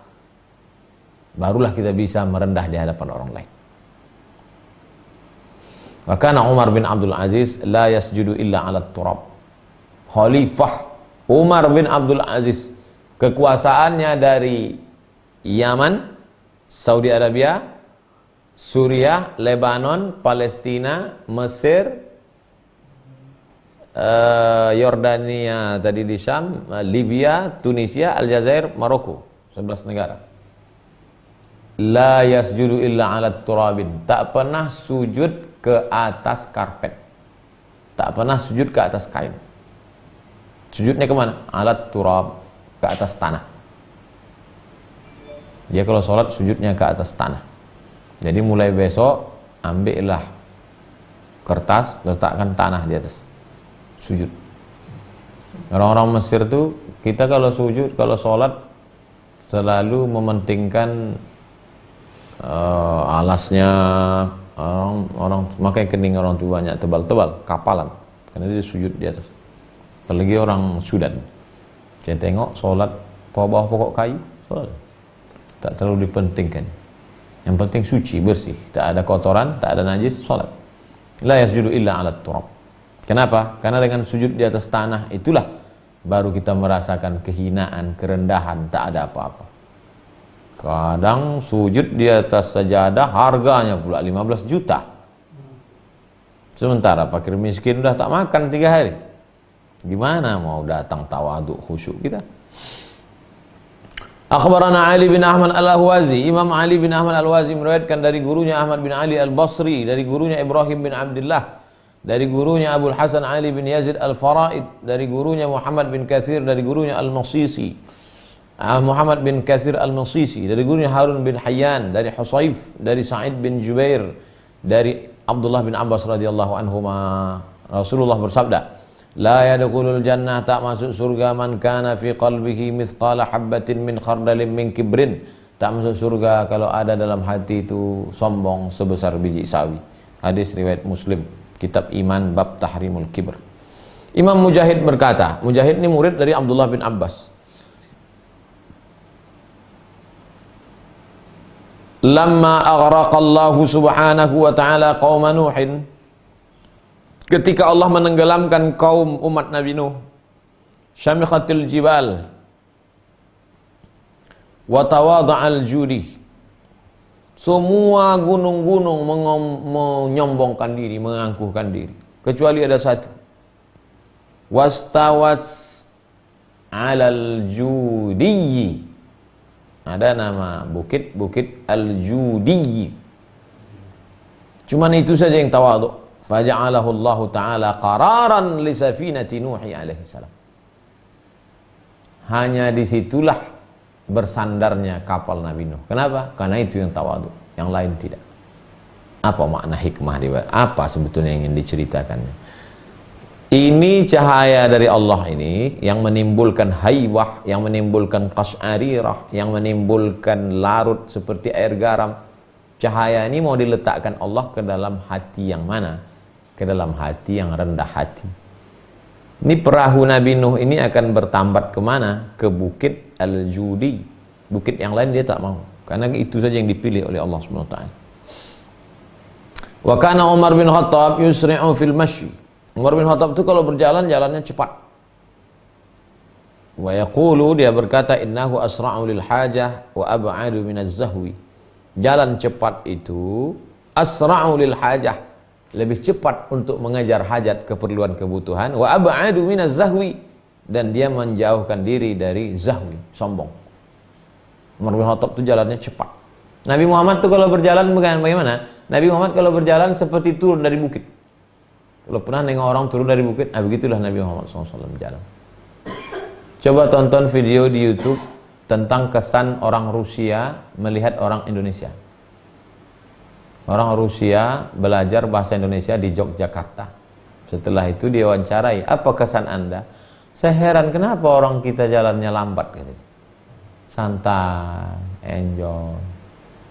barulah kita bisa merendah di hadapan orang lain. Maka Umar bin Abdul Aziz la yasjudu illa 'ala turab. Khalifah Umar bin Abdul Aziz, kekuasaannya dari Yaman, Saudi Arabia, Suriah, Lebanon, Palestina, Mesir, Yordania tadi di Syam, Libya, Tunisia, Aljazair, Maroko, 11 negara. La yasjudu illa 'ala turabin, tak pernah sujud ke atas karpet, tak pernah sujud ke atas kain. Sujudnya kemana? Alat turab, ke atas tanah. Dia kalau sholat sujudnya ke atas tanah. Jadi mulai besok ambillah kertas, letakkan tanah di atas, sujud. Orang-orang Mesir tuh, kita kalau sujud, kalau sholat selalu mementingkan alasnya. Orang makanya kening orang tuh banyak tebal-tebal, kapalan, karena dia sujud di atas. Apalagi orang Sudan. Saya tengok sholat bawah pokok kayu, sholat. Tak terlalu dipentingkan. Yang penting suci, bersih, tak ada kotoran, tak ada najis, sholat. La yasjudu illa 'ala turab. Kenapa? Karena dengan sujud di atas tanah itulah baru kita merasakan kehinaan, kerendahan, tak ada apa-apa. Kadang sujud di atas sajadah harganya pula 15 juta. Sementara fakir miskin udah tak makan 3 hari. Gimana mau datang tawaduk khusyuk kita? Akhbarana Ali bin Ahmad Al-Ahwazi. Imam Ali bin Ahmad Al-Ahwazi meriwayatkan dari gurunya Ahmad bin Ali Al-Basri, dari gurunya Ibrahim bin Abdullah, dari gurunya Abdul Hasan Ali bin Yazid Al-Faraid, dari gurunya Muhammad bin Katsir, dari gurunya Al-Masisi, Muhammad bin Katsir Al-Masisi, dari gurunya Harun bin Hayyan, dari Husayf, dari Sa'id bin Jubair, dari Abdullah bin Abbas radhiyallahu anhuma. Rasulullah bersabda, la yadkhulul jannah, tak masuk surga, man kana fi qalbihi mithqala habbatin min khardalin min kibrin, tak masuk surga kalau ada dalam hati itu sombong sebesar biji sawi. Hadis riwayat Muslim, kitab Iman bab Tahrimul Kibr. Imam Mujahid berkata, Mujahid ini murid dari Abdullah bin Abbas. Lamma aghraqallahu subhanahu wa ta'ala qauma Nuhin, ketika Allah menenggelamkan kaum umat Nabi Nuh, syamikhatil jibal wa tawada'al judi, semua gunung-gunung menyombongkan diri, mengangkuhkan diri, kecuali ada satu, wastawat alal judi, ada nama bukit Al-Judi, cuman itu saja yang tawaduk. Faja'alahu Allah Ta'ala qararan li safinati Nuhi alaihi salam. Hanya disitulah bersandarnya kapal Nabi Nuh. Kenapa? Karena itu yang tawaduk, yang lain tidak. Apa makna hikmah dia? Apa sebetulnya yang ingin diceritakannya? Ini cahaya dari Allah ini yang menimbulkan haibah, yang menimbulkan qas'arirah, yang menimbulkan larut seperti air garam. Cahaya ini mau diletakkan Allah ke dalam hati yang mana? Ke dalam hati yang rendah hati. Ini perahu Nabi Nuh ini akan bertambat kemana? Ke bukit Al-Judi. Bukit yang lain dia tak mau, karena itu saja yang dipilih oleh Allah SWT. Wa kana Umar bin Khattab yusri'u fil masyi. Umar bin Khattab itu kalau berjalan, jalannya cepat. Wa yaqulu, dia berkata, innahu asra'u lil hajah wa ab'adu minaz zahwi. Jalan cepat itu asra'u lil hajah, lebih cepat untuk mengejar hajat, keperluan, kebutuhan, wa ab'adu minaz zahwi, dan dia menjauhkan diri dari zahwi, sombong. Umar bin Khattab itu jalannya cepat. Nabi Muhammad itu kalau berjalan bagaimana? Nabi Muhammad kalau berjalan seperti turun dari bukit. Kalau pernah nengok orang turun dari bukit, begitulah Nabi Muhammad SAW berjalan. Coba tonton video di YouTube tentang kesan orang Rusia melihat orang Indonesia. Orang Rusia belajar bahasa Indonesia di Yogyakarta. Setelah itu dia wawancarai, apa kesan Anda? Saya heran kenapa orang kita jalannya lambat, katanya. Santai, enjoy.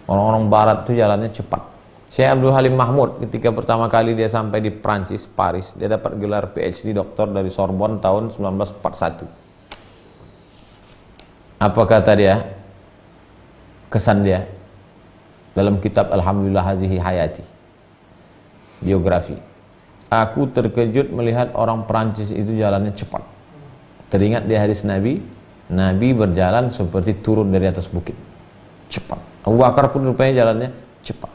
Orang-orang barat tuh jalannya cepat. Syekh Abdul Halim Mahmud ketika pertama kali dia sampai di Prancis, Paris, dia dapat gelar PhD doktor dari Sorbonne tahun 1941. Apa kata dia? Kesan dia dalam kitab Alhamdulillah Hazihi Hayati, biografi. Aku terkejut melihat orang Prancis itu jalannya cepat. Teringat di hadis Nabi, Nabi berjalan seperti turun dari atas bukit, cepat. Abu Bakar pun rupanya jalannya cepat.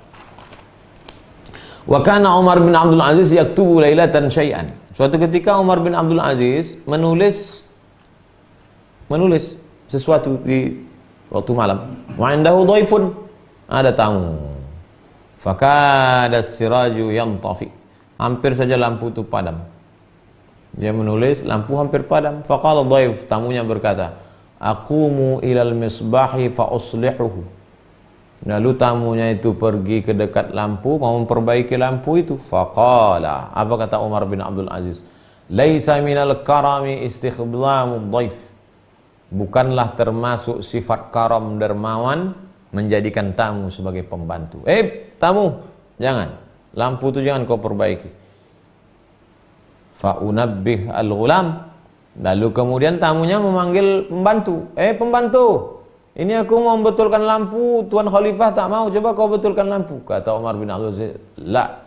Wa kana Umar bin Abdul Aziz yaktubu lailatan syai'an. Suatu ketika Umar bin Abdul Aziz menulis sesuatu di waktu malam. Wa indahu dhaifun, ada tamu. Fakada siraju yantafi, hampir saja lampu itu padam. Dia menulis, lampu hampir padam. Faqala dhaif, tamunya berkata, aqumu ilal misbahi fa uslihuhu. Lalu tamunya itu pergi ke dekat lampu, mau memperbaiki lampu itu. Faqala, apa kata Umar bin Abdul Aziz? Laisa minal karami istikhdamud dhaif. Bukanlah termasuk sifat karam dermawan menjadikan tamu sebagai pembantu. Tamu, jangan. Lampu itu jangan kau perbaiki. Fa unabbih al-ghulam. Lalu kemudian tamunya memanggil pembantu. Pembantu, ini aku mau betulkan lampu. Tuan Khalifah tak mau, coba kau betulkan lampu. Kata Umar bin Abdul Aziz, la,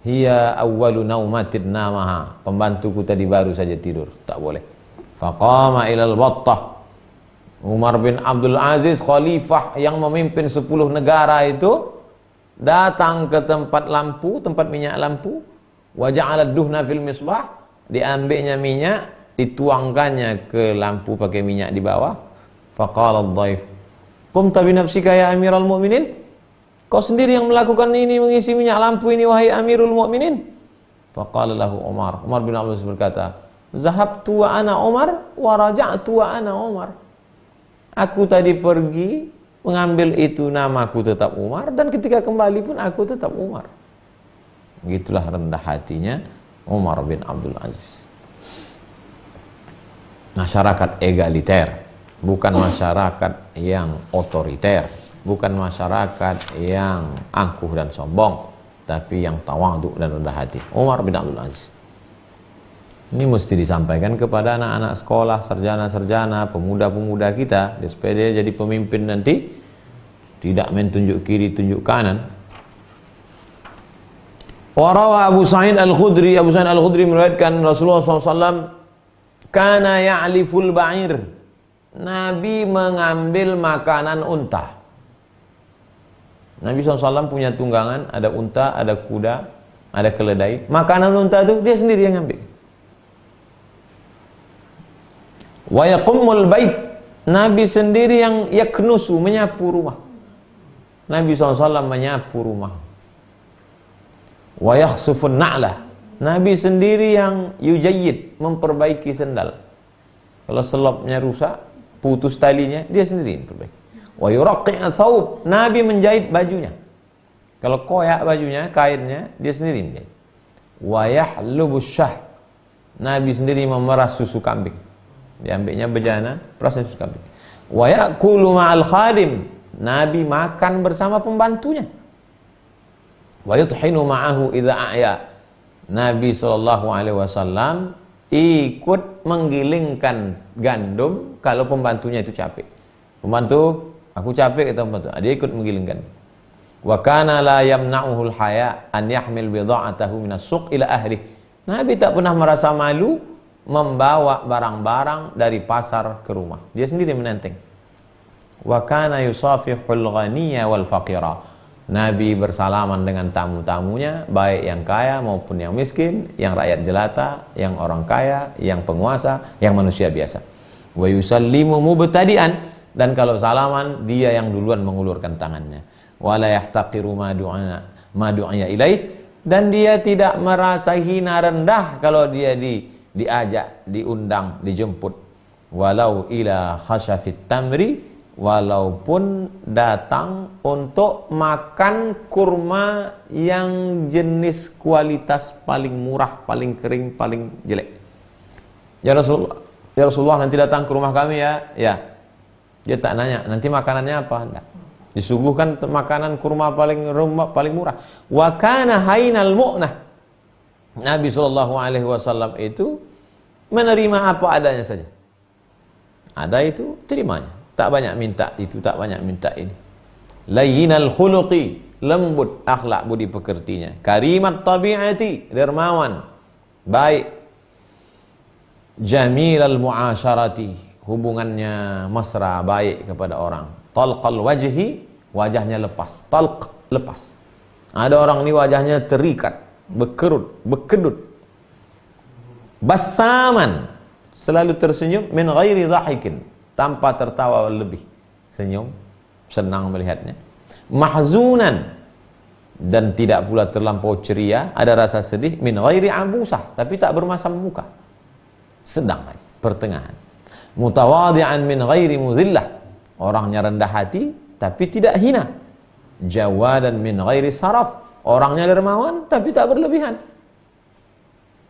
hiya awwalu naumatin namaha. Pembantuku tadi baru saja tidur, tak boleh. Faqama ilal battah. Umar bin Abdul Aziz, Khalifah yang memimpin 10 negara itu, datang ke tempat lampu, tempat minyak lampu. Wa ja'ala duhna fil misbah. Diambilnya minyak, dituangkannya ke lampu pakai minyak di bawah. Faqala ad-dhaif, qumta bi nafsika ya Amirul Mukminin? Kau sendiri yang melakukan ini, mengisi minyak lampu ini, wahai Amirul Mukminin. Faqala lahu Umar bin Abdul Aziz berkata, zahabtu wa ana Umar wa raja'tu wa ana Umar. Aku tadi pergi mengambil itu, namaku tetap Umar, dan ketika kembali pun aku tetap Umar. Begitulah rendah hatinya Umar bin Abdul Aziz. Masyarakat egaliter, bukan masyarakat yang otoriter, bukan masyarakat yang angkuh dan sombong, tapi yang tawadhu dan rendah hati. Umar bin Abdul Aziz. Ini mesti disampaikan kepada anak-anak sekolah, sarjana-sarjana, pemuda-pemuda kita, supaya dia jadi pemimpin nanti, tidak main tunjuk kiri, tunjuk kanan. Warawa Abu Sa'id Al-Khudri, Abu Sa'id Al-Khudri meriwayatkan Rasulullah SAW kana ya'liful ba'ir. Nabi mengambil makanan unta. Nabi SAW punya tunggangan, ada unta, ada kuda, ada keledai. Makanan unta itu dia sendiri yang ambil. Wa yaqummul bait. Nabi sendiri yang yaknusu, menyapu rumah. Nabi SAW menyapu rumah. Wa yakhsufun na'lah. Nabi sendiri yang yujayyid, memperbaiki sendal. Kalau selopnya rusak, putus talinya, dia sendiri yang perbaiki. Wa yuraqqi'u thawb. Nabi menjahit bajunya. Kalau koyak bajunya, kainnya, dia sendiri menjahit. Wa yahlubus syah. Nabi sendiri memeras susu kambing. Diambilnya bejana, peras susu kambing. Wa ya'kulu ma'al khadim. Nabi makan bersama pembantunya. Wa yuthinu ma'ahu idza a'ya. Nabi SAW ikut menggilingkan gandum kalau pembantunya itu capek. Pembantu, aku capek, kata pembantu. Dia ikut menggilingkan. Wa kana la yamna'uhul haya an yahmil bidha'atahu minas suq ila ahli. Nabi tak pernah merasa malu membawa barang-barang dari pasar ke rumah. Dia sendiri menenteng. Wa kana yusafihul ghaniyya wal faqira. Nabi bersalaman dengan tamu-tamunya, baik yang kaya maupun yang miskin, yang rakyat jelata, yang orang kaya, yang penguasa, yang manusia biasa. Wa yusallimu mubtadi'an, dan kalau salaman dia yang duluan mengulurkan tangannya. Wa la yahtaqiru ma du'a ilaih, dan dia tidak merasa hina rendah kalau dia diajak, diundang, dijemput. Walau ila khasyafit tamri, walaupun datang untuk makan kurma yang jenis kualitas paling murah, paling kering, paling jelek. Ya Rasulullah nanti datang ke rumah kami ya. Ya. Dia tak nanya, nanti makanannya apa? Enggak. Disuguhkan makanan kurma paling murah. Wa kana hainal mu'nah. Nabi SAW itu menerima apa adanya saja. Ada itu, terimanya. Tak banyak minta itu, tak banyak minta ini. Layyinal khuluqi, lembut akhlak budi pekertinya. Karimat tabi'ati, dermawan, baik. Jamilal mu'asyarati, hubungannya mesra, baik kepada orang. Talqal wajhi, wajahnya lepas. Talq, lepas. Ada orang ini wajahnya terikat, bekerut, bekedut. Bassaman, selalu tersenyum, min ghairi dhahikin, tanpa tertawa lebih, senyum, senang melihatnya. Mahzunan, dan tidak pula terlampau ceria, ada rasa sedih. Min ghairi abusah, tapi tak bermasam muka, sedang aja, pertengahan. Mutawadi'an min ghairi mudhillah, orangnya rendah hati tapi tidak hina. Jawadan min ghairi saraf, orangnya dermawan tapi tak berlebihan.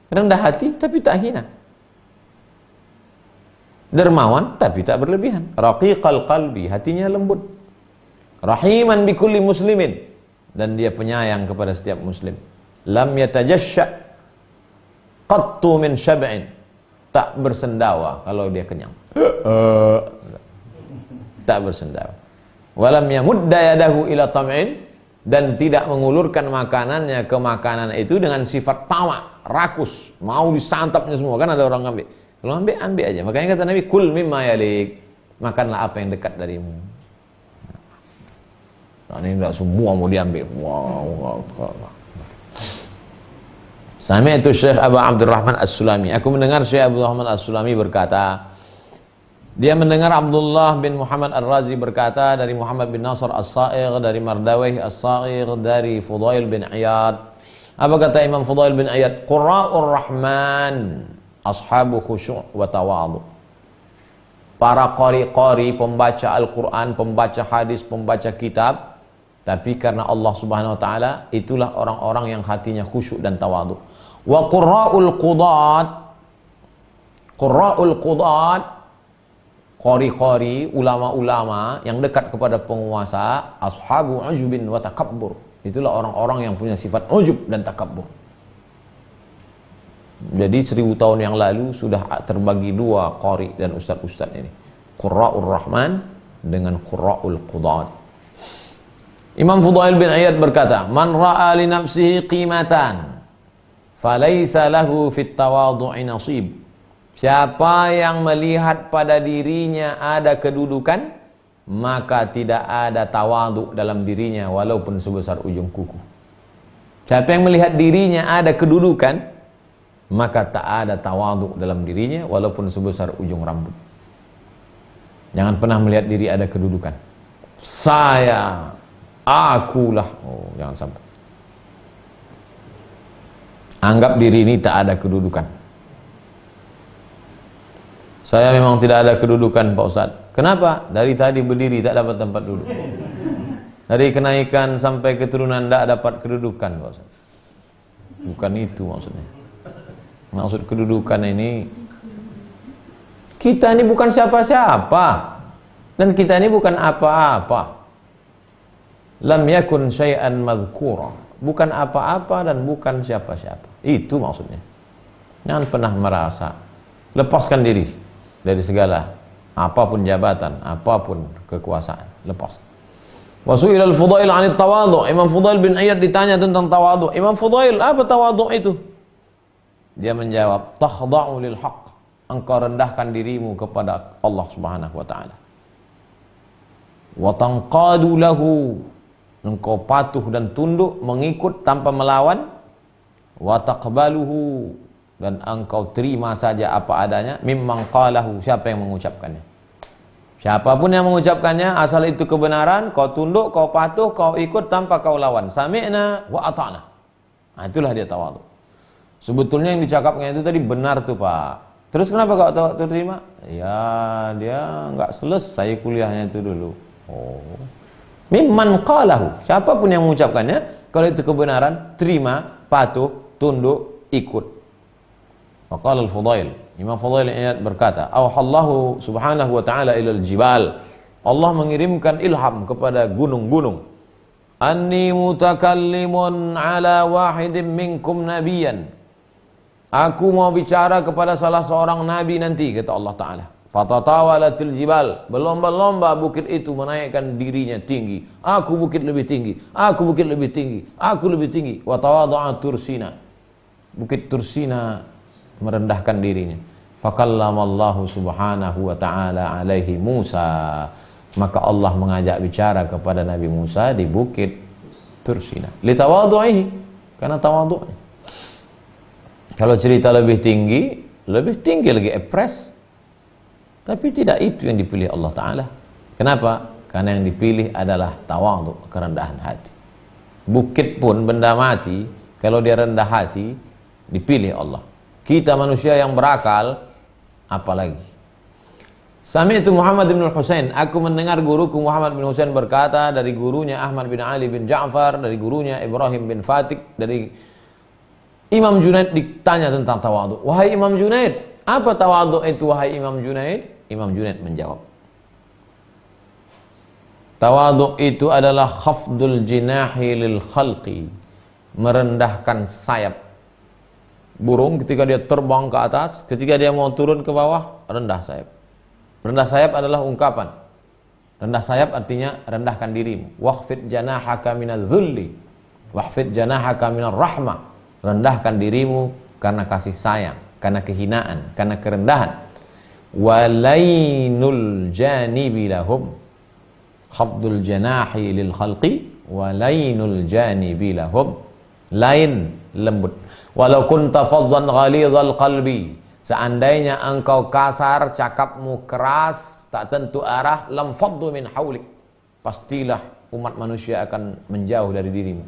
Rendah hati tapi tak hina. Dermawan tapi tak berlebihan. Raqiqal qalbi, hatinya lembut. Rahiman bikulli muslimin, dan dia penyayang kepada setiap muslim. Lam yatajashsha qattu min syab'in, tak bersendawa kalau dia kenyang. Tak bersendawa. Walam yamudda yadahu ila tam'in, dan tidak mengulurkan makanannya ke makanan itu dengan sifat tamak, rakus, mau disantapnya semua. Kan ada orang ambil. Kalau ambil aja. Makanya kata Nabi, kul mimma yalik, makanlah apa yang dekat darimu. Nah, ini enggak semua mau diambil. Wow. Sami'tu Syekh Abu Abdurrahman As-Sulami. Aku mendengar Syekh Abu Abdurrahman As-Sulami berkata, dia mendengar Abdullah bin Muhammad Ar-Razi berkata dari Muhammad bin Nasr As-Sa'igh, dari Mardawih As-Sa'igh, dari Fudail bin Iyad. Apa kata Imam Fudail bin Iyad? Qurra'ur Rahman ashabu khusyu' wa tawadu. Para qari-qari, pembaca Al-Quran, pembaca hadis, pembaca kitab, tapi karena Allah Subhanahu wa taala, itulah orang-orang yang hatinya khusyuk dan tawadu. Wa qurra'ul qudat, qari-qari, ulama-ulama yang dekat kepada penguasa, ashabu ujubin wa takabbur. Itulah orang-orang yang punya sifat ujub dan takabbur. Jadi 1000 tahun yang lalu sudah terbagi dua qari dan ustaz-ustaz ini. Qurra'ur Rahman dengan qurra'ul qudat. Imam Fudail bin Iyad berkata, man ra'a li nafsihi qimatan falaysa lahu fit tawadhu'i nasib. Siapa yang melihat pada dirinya ada kedudukan, maka tidak ada tawadhu dalam dirinya walaupun sebesar ujung kuku. Siapa yang melihat dirinya ada kedudukan, maka tak ada tawadhu dalam dirinya walaupun sebesar ujung rambut. Jangan pernah melihat diri ada kedudukan. Saya, akulah. Oh, jangan sampai. Anggap diri ini tak ada kedudukan. Saya memang tidak ada kedudukan, Pak Ustaz. Kenapa? Dari tadi berdiri tak dapat tempat duduk. Dari kenaikan sampai keturunan tak dapat kedudukan, Pak Ustaz. Bukan itu maksudnya. Maksud kedudukan ini, kita ini bukan siapa-siapa, dan kita ini bukan apa-apa. Lam yakun syai'an madhkura, bukan apa-apa dan bukan siapa-siapa. Itu maksudnya. Jangan pernah merasa. Lepaskan diri dari segala, apapun jabatan, apapun kekuasaan, lepas. Wasu'il al-Fudail 'anil tawadhu. Imam Fudail bin Iyad ditanya tentang tawadhu. Imam Fudail, apa tawadhu itu? Dia menjawab, takhda'u lil haqq. Engkau rendahkan dirimu kepada Allah Subhanahu wa taala. Wa tanqadu lahu. Engkau patuh dan tunduk, mengikut tanpa melawan. Wa taqbaluhu, dan engkau terima saja apa adanya. Mimman qalahu, siapa yang mengucapkannya. Siapapun yang mengucapkannya, asal itu kebenaran, kau tunduk, kau patuh, kau ikut tanpa kau lawan. Sami'na wa ata'na. Nah, itulah dia tawadhu. Sebetulnya yang dicakapnya itu tadi benar tuh Pak. Terus kenapa kau terima? Ya dia nggak selesai kuliahnya itu dulu. Oh. Mimman qalahu, siapapun yang mengucapkannya, kalau itu kebenaran, terima, patuh, tunduk, ikut. Faqala al-Fudail, Imam Fudail berkata, awhallahu subhanahu wa ta'ala ilal jibal. Allah mengirimkan ilham kepada gunung-gunung. Anni mutakallimun ala wahidin minkum nabiyan. Aku mau bicara kepada salah seorang nabi nanti, kata Allah Ta'ala. Fatatawalatil jibal, berlomba-lomba bukit itu menaikkan dirinya tinggi. Aku bukit lebih tinggi, aku bukit lebih tinggi, aku lebih tinggi. Wa tawadha'a Tursina, bukit Tursina merendahkan dirinya. Fakallamallahu subhanahu wa ta'ala alaihi Musa, maka Allah mengajak bicara kepada Nabi Musa di bukit Tursina. Litawadhu'ihi, karena tawadhu'nya. Kalau cerita lebih tinggi lagi epres. Tapi tidak itu yang dipilih Allah Ta'ala. Kenapa? Karena yang dipilih adalah tawadhu, kerendahan hati. Bukit pun benda mati, kalau dia rendah hati, dipilih Allah. Kita manusia yang berakal, apalagi. Sami'tu Muhammad bin Husain, aku mendengar guruku Muhammad bin Husain berkata dari gurunya Ahmad bin Ali bin Ja'far, dari gurunya Ibrahim bin Fatik, dari Imam Junaid ditanya tentang tawadhu. Wahai Imam Junaid, apa tawadhu itu wahai Imam Junaid? Imam Junaid menjawab, tawadhu itu adalah khafdul jinahi lil khalqi, merendahkan sayap burung ketika dia terbang ke atas, ketika dia mau turun ke bawah, rendah sayap. Rendah sayap adalah ungkapan. Rendah sayap artinya rendahkan dirimu. Wakhfid janahaka minadz-dzulli, wakhfid janahaka minar rahmah. Rendahkan dirimu karena kasih sayang, karena kehinaan, karena kerendahan. Walainul janibi lahum, khafdul janahi lil khalqi, walainul janibi lahum. Lain, lembut. Walau kunta faddan ghalidhal qalbi, seandainya engkau kasar, cakapmu keras, tak tentu arah, lam faddu min haulik, pastilah umat manusia akan menjauh dari dirimu.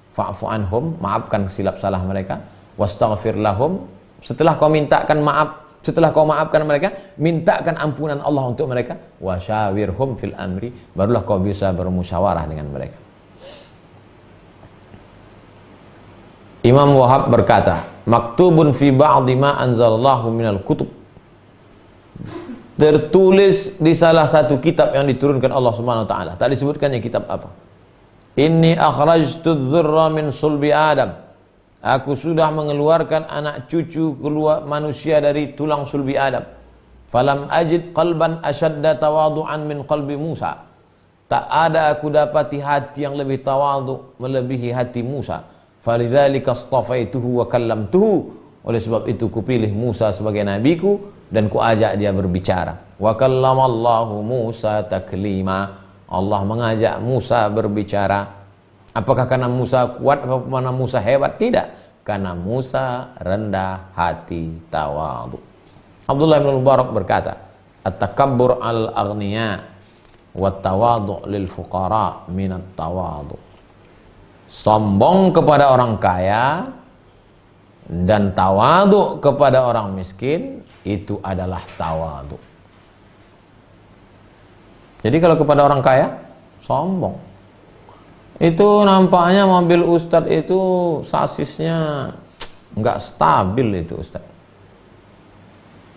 Fa'fu anhum, maafkan silap salah mereka. Wastaghfir lahum, setelah kau mintakan maaf, setelah kau maafkan mereka, mintakan ampunan Allah untuk mereka. Wasyawirhum fil amri, barulah kau bisa bermusyawarah dengan mereka. Imam Wahab berkata, maktubun fi ba'di ma anzalallahu minal kutub, tertulis di salah satu kitab yang diturunkan Allah Subhanahu wa taala. Tak disebutkannya kitab apa. Inni akhrajtu dzurra min sulbi Adam, aku sudah mengeluarkan anak cucu keluar manusia dari tulang sulbi Adam. Falam ajid qalban ashadda tawadu'an min qalbi Musa, tak ada aku dapati hati yang lebih tawadhu melebihi hati Musa. Falidzalika astafaituhu wa kallamtuhu, oleh sebab itu kupilih Musa sebagai nabiku dan kuajak dia berbicara. Wa kallamallahu Musa taklima, Allah mengajak Musa berbicara. Apakah karena Musa kuat atau karena Musa hebat? Tidak, karena Musa rendah hati, tawadhu. Abdullah bin Mubarak berkata, at-takabbur al-aghniya wa tawadhu lil fuqara minat tawadhu. Sombong kepada orang kaya dan tawadhu kepada orang miskin itu adalah tawadhu. Jadi kalau kepada orang kaya sombong, itu nampaknya mobil ustadz itu sasisnya nggak stabil itu ustadz.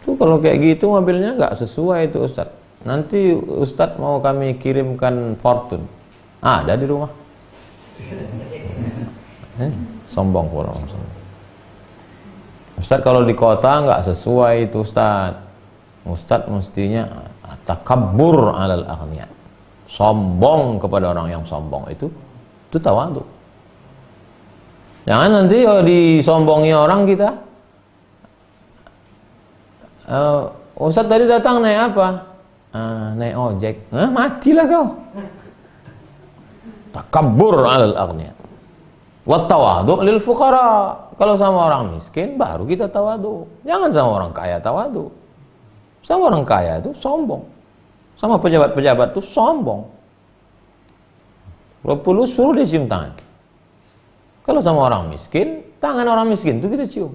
Itu kalau kayak gitu mobilnya nggak sesuai itu ustadz. Nanti ustadz mau kami kirimkan Fortune, ada di rumah. Sombong orang sombong. Ustadz kalau di kota nggak sesuai itu ustadz. Ustadz mestinya takabbur alal aghniya, sombong kepada orang yang sombong, itu tawadhu. Jangan nanti disombongi orang kita. Ustadz tadi datang naik apa? Naik ojek. Matilah kau. Takabbur alal aghniya wa tawadhu lil fuqara. Kalau sama orang miskin baru kita tawadhu. Jangan sama orang kaya tawadhu. Sama orang kaya itu sombong, sama pejabat-pejabat itu sombong. Kalau perlu suruh dia cium tangan. Kalau sama orang miskin, tangan orang miskin itu kita cium.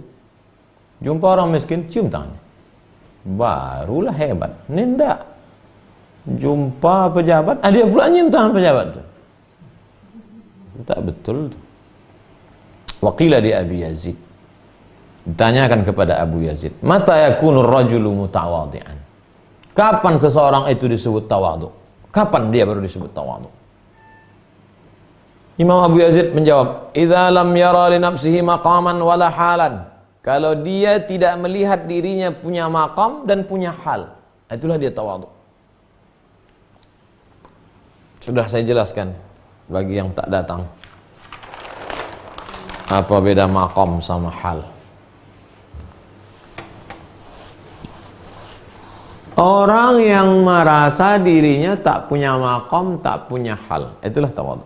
Jumpa orang miskin, cium tangannya, barulah hebat. Ini enggak. Jumpa pejabat, dia pula cium tangan pejabat itu. Tak betul itu. Waqila di Abi Yazid, ditanyakan kepada Abu Yazid, mata yakunur rajulu mutawadhi'an, kapan seseorang itu disebut tawadhu? Kapan dia baru disebut tawadhu? Imam Abu Yazid menjawab, idza lam yara li nafsihi maqaman wala halan, kalau dia tidak melihat dirinya punya maqam dan punya hal, itulah dia tawadhu. Sudah saya jelaskan bagi yang tak datang apa beda maqam sama hal. Orang yang merasa dirinya tak punya maqam, tak punya hal, itulah tawadhu.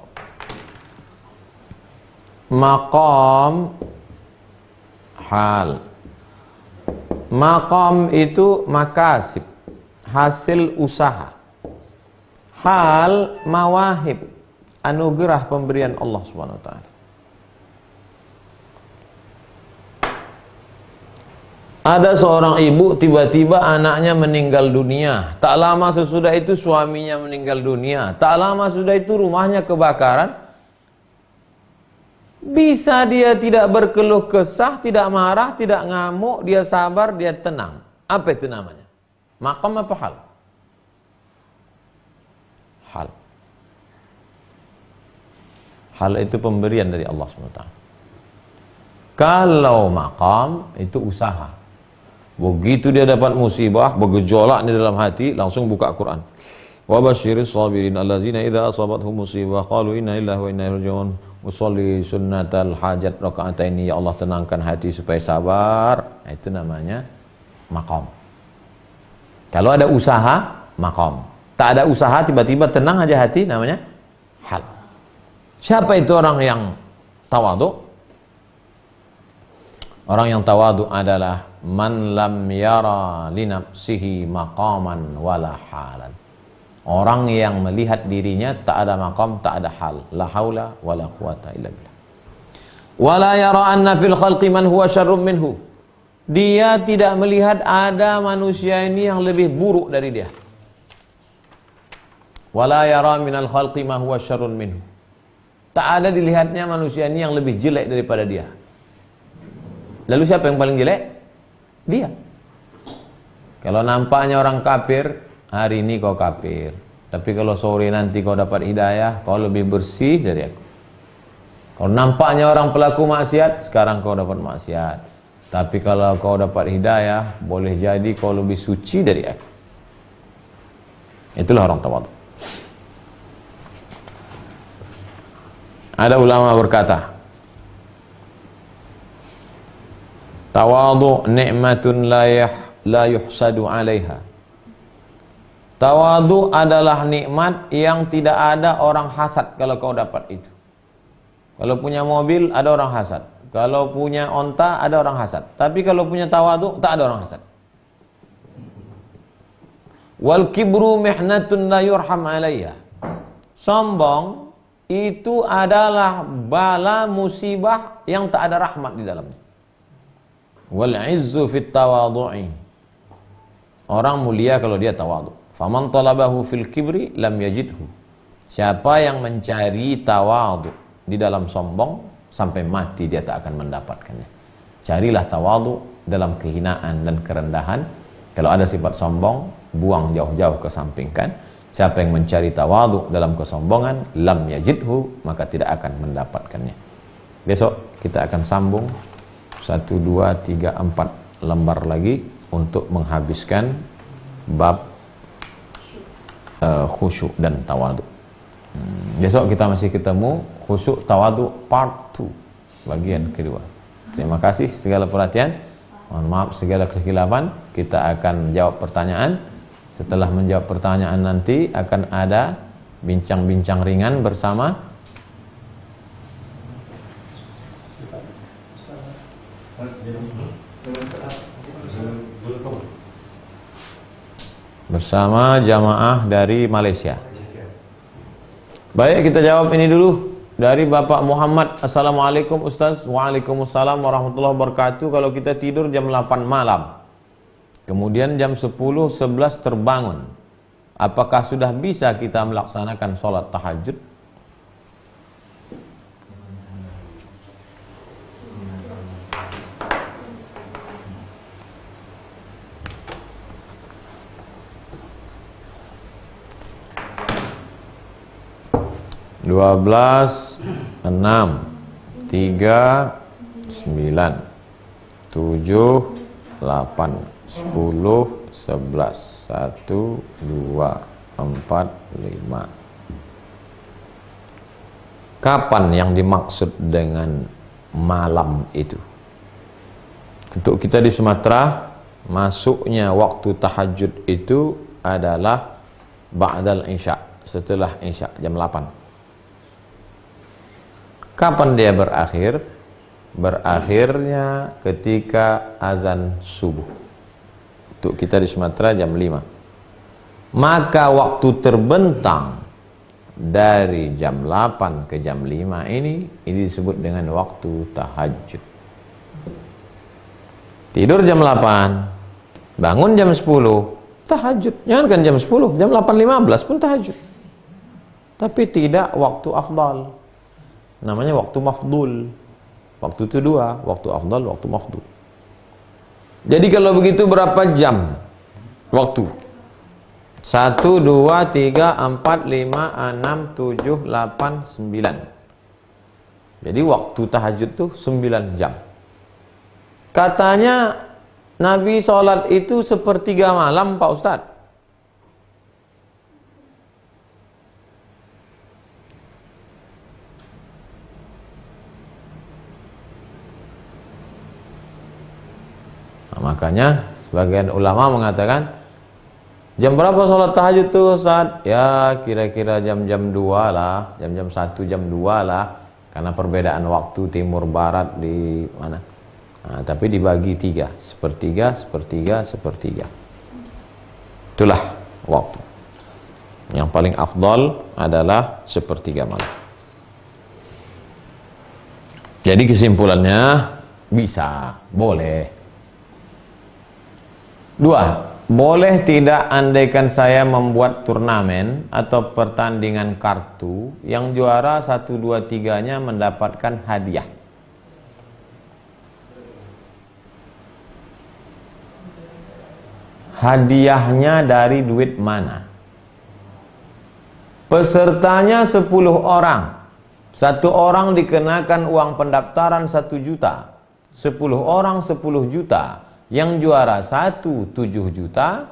Maqam, hal. Maqam itu makasib, hasil usaha. Hal, mawahib, anugerah pemberian Allah Subhanahu wa taala. Ada seorang ibu, tiba-tiba anaknya meninggal dunia. Tak lama sesudah itu suaminya meninggal dunia. Tak lama sudah itu rumahnya kebakaran. Bisa dia tidak berkeluh kesah, tidak marah, tidak ngamuk, dia sabar, dia tenang. Apa itu namanya? Maqam apa hal? Hal. Hal itu pemberian dari Allah SWT. Kalau maqam itu usaha. Begitu dia dapat musibah, bergejolak di dalam hati, langsung buka Quran. Wa basyiris sabirin allazina idza asabathum musibah qalu inna lillahi wa inna ilaihi raji'un. Usolli sunnatal hajat raka'ataini, ya Allah tenangkan hati supaya sabar. Itu namanya maqam. Kalau ada usaha, maqam. Tak ada usaha, tiba-tiba tenang aja hati, namanya hal. Siapa itu orang yang tawadhu? Orang yang tawadhu adalah man lam yara li nafsihi maqaman wala halan. Orang yang melihat dirinya tak ada maqam, tak ada hal. La haula wala quwata illa billah. Wala yara anna fil khalqi man huwa syarrun minhu. Dia tidak melihat ada manusia ini yang lebih buruk dari dia. Wala yara minal khalqi ma huwa syarrun minhu. Tak ada dilihatnya manusia ini yang lebih jelek daripada dia. Lalu siapa yang paling jelek? Dia. Kalau nampaknya orang kafir, hari ini kau kafir. Tapi kalau sore nanti kau dapat hidayah, kau lebih bersih dari aku. Kalau nampaknya orang pelaku maksiat, sekarang kau dapat maksiat. Tapi kalau kau dapat hidayah, boleh jadi kau lebih suci dari aku. Itulah orang tawadhu. Ada ulama berkata, tawadhu ni'matun la yuhsadu 'alaiha. Tawadhu adalah nikmat yang tidak ada orang hasad kalau kau dapat itu. Kalau punya mobil ada orang hasad, kalau punya onta ada orang hasad. Tapi kalau punya tawadhu tak ada orang hasad. Wal kibru mihnatun la yurham 'alaiha. Sombong itu adalah bala musibah yang tak ada rahmat di dalamnya. Wal izzu fit tawadhu'i. Orang mulia kalau dia tawadhu. Faman talabahu fil kibri lam yajidhu. Siapa yang mencari tawadhu di dalam sombong, sampai mati dia tak akan mendapatkannya. Carilah tawadhu dalam kehinaan dan kerendahan. Kalau ada sifat sombong, buang jauh-jauh, kesampingkan. Siapa yang mencari tawadhu dalam kesombongan, lam yajidhu, maka tidak akan mendapatkannya. Besok kita akan sambung 1, 2, 3, 4 lembar lagi untuk menghabiskan bab khusyuk dan tawadhu. Besok kita masih ketemu khusyuk tawadhu part 2, bagian kedua. Terima kasih segala perhatian. Mohon maaf segala kekhilafan. Kita akan jawab pertanyaan. Setelah menjawab pertanyaan nanti akan ada bincang-bincang ringan bersama jamaah dari Malaysia. Baik, kita jawab ini dulu dari Bapak Muhammad. Assalamualaikum Ustaz. Waalaikumsalam warahmatullahi wabarakatuh. Kalau kita tidur jam 8 malam, kemudian jam 10, 11 terbangun, apakah sudah bisa kita melaksanakan sholat tahajud? Dua belas, 6, 3, 9, 7, 8, 10, 11, 1, 2, 4, 5. Kapan yang dimaksud dengan malam itu? Untuk kita di Sumatera, masuknya waktu tahajud itu adalah ba'dal isya, setelah isya jam 8. Kapan dia berakhir? Berakhirnya ketika azan subuh. Untuk kita di Sumatera jam 5. Maka waktu terbentang dari jam 8 ke jam 5 ini disebut dengan waktu tahajud. Tidur jam 8, bangun jam 10, tahajud. Jangan kan jam 10, jam 8.15 pun tahajud. Tapi tidak waktu afdal. Namanya waktu mafdul. Waktu itu dua, waktu afdal, waktu mafdul. Jadi kalau begitu berapa jam waktu? 1, 2, 3, 4, 5, 6, 7, 8, 9. Jadi waktu tahajud itu 9 jam. Katanya Nabi sholat itu sepertiga malam, Pak Ustadz. Nah, makanya sebagian ulama mengatakan, jam berapa sholat tahajud tuh Ustaz? Ya kira-kira jam-jam 2 lah, jam-jam 1, jam 2 lah. Karena perbedaan waktu timur barat di mana. Nah, tapi dibagi 3, sepertiga, sepertiga, sepertiga. Itulah waktu. Yang paling afdal adalah sepertiga malam. Jadi kesimpulannya bisa, boleh. 2. Boleh tidak andaikan saya membuat turnamen atau pertandingan kartu yang juara 1, 2, 3-nya mendapatkan hadiah. Hadiahnya dari duit mana? Pesertanya 10 orang. 1 orang dikenakan uang pendaftaran 1 juta. 10 orang 10 juta. Yang juara 1 7 juta,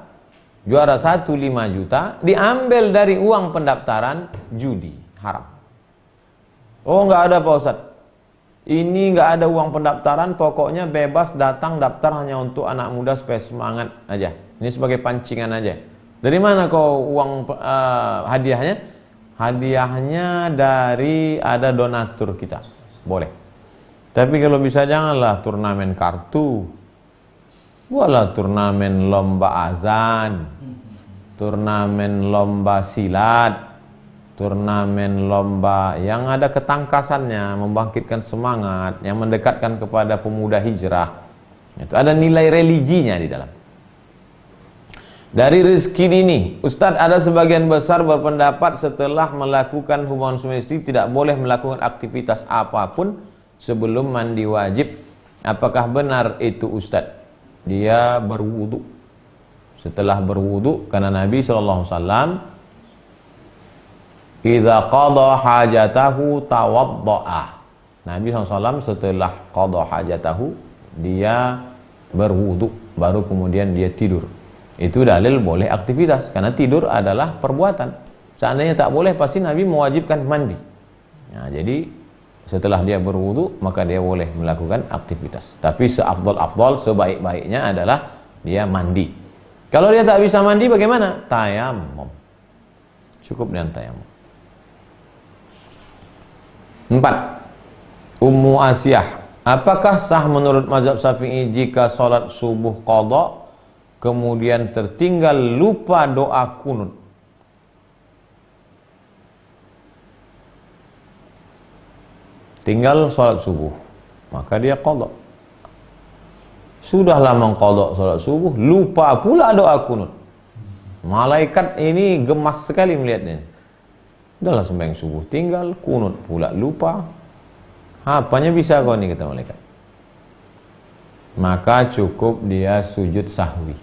juara 1 5 juta, diambil dari uang pendaftaran judi, haram. Oh, nggak ada Pak Ustadz. Ini nggak ada uang pendaftaran, pokoknya bebas datang daftar hanya untuk anak muda supaya semangat aja. Ini sebagai pancingan aja. Dari mana kau uang hadiahnya? Hadiahnya dari ada donatur kita. Boleh. Tapi kalau bisa janganlah turnamen kartu. Buatlah turnamen lomba azan, turnamen lomba silat, turnamen lomba yang ada ketangkasannya, membangkitkan semangat, yang mendekatkan kepada pemuda hijrah. Itu ada nilai religinya di dalam. Dari rezeki ini, Ustadz, ada sebagian besar berpendapat setelah melakukan hubungan suami istri tidak boleh melakukan aktivitas apapun sebelum mandi wajib. Apakah benar itu Ustadz? Dia berwudu. Setelah berwudu, karena Nabi SAW idza qada hajatahu tawadda'a. Nabi SAW setelah qada hajatahu, dia berwudu, baru kemudian dia tidur. Itu dalil boleh aktivitas, karena tidur adalah perbuatan. Seandainya tak boleh, pasti Nabi mewajibkan mandi. Nah, jadi setelah dia berwudu, maka dia boleh melakukan aktivitas. Tapi seafdal-afdal, sebaik-baiknya adalah dia mandi. Kalau dia tak bisa mandi, bagaimana? Tayamum. Cukup dengan tayamum. 4. Ummu Asiyah. Apakah sah menurut mazhab Syafi'i jika sholat subuh qadha, kemudian tertinggal lupa doa kunut? Tinggal sholat subuh, maka dia qadha. Sudahlah mengqadha sholat subuh, lupa pula doa kunut. Malaikat ini gemas sekali melihatnya. Udahlah sembahyang subuh tinggal, kunut pula lupa. Apanya bisa kau ini, kata malaikat. Maka cukup dia sujud sahwi.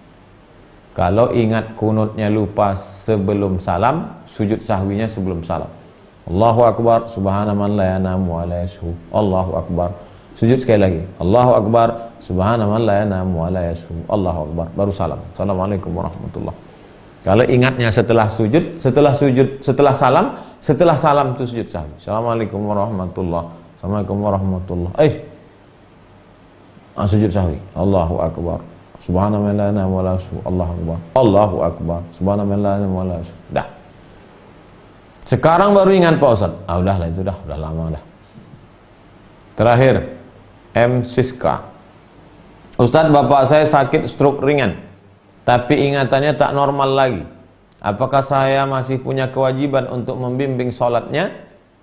Kalau ingat kunutnya lupa sebelum salam, sujud sahwinya sebelum salam. Allahu Akbar, subhanaman la yanamu wa la yashu. Allahu Akbar. Sujud sekali lagi. Allahu Akbar, subhanaman la yanamu wa la yashu. Allahu Akbar. Baru salam. Assalamualaikum warahmatullahi. Kalau ingatnya setelah sujud, setelah salam itu sujud sahwi. Assalamualaikum warahmatullahi. Assalamualaikum warahmatullahi. Sujud sahwi. Allahu Akbar. Subhanaman la yanamu wa la yashu. Allahu Akbar. Allahu Akbar. Subhanaman la yanamu wa la yashu. Dah. Sekarang baru ingat Pak Ustadz. Udahlah itu udah lama dah. Terakhir, M. Siska. Ustadz, bapak saya sakit stroke ringan, tapi ingatannya tak normal lagi. Apakah saya masih punya kewajiban untuk membimbing sholatnya?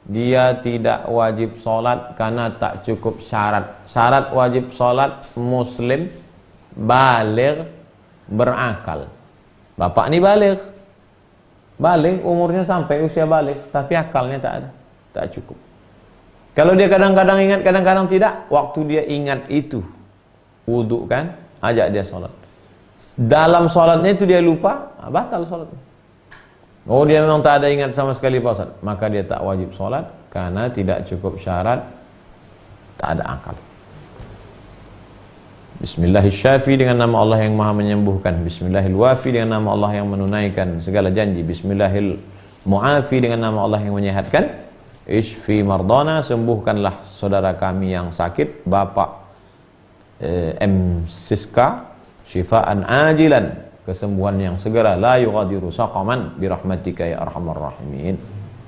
Dia tidak wajib sholat karena tak cukup syarat. Syarat wajib sholat muslim, baligh, berakal. Bapak ini baligh. Baligh, umurnya sampai usia baligh, tapi akalnya tak ada, tak cukup. Kalau dia kadang-kadang ingat, kadang-kadang tidak, waktu dia ingat itu, wudu kan, ajak dia sholat. Dalam sholatnya itu dia lupa, batal sholatnya. Oh, dia memang tak ada ingat sama sekali Pak Ustaz, maka dia tak wajib sholat karena tidak cukup syarat, tak ada akal. Bismillahirrahmanirrahim dengan nama Allah yang Maha menyembuhkan. Bismillahirrahmanirrahim dengan nama Allah yang menunaikan segala janji. Bismillahirrahmanirrahim dengan nama Allah yang menyehatkan. Ishfi mardana, sembuhkanlah saudara kami yang sakit, Bapak M. Siska, syifaan ajilan, kesembuhan yang segera, la yughadiru saqaman birahmatika ya arhamar rahimin.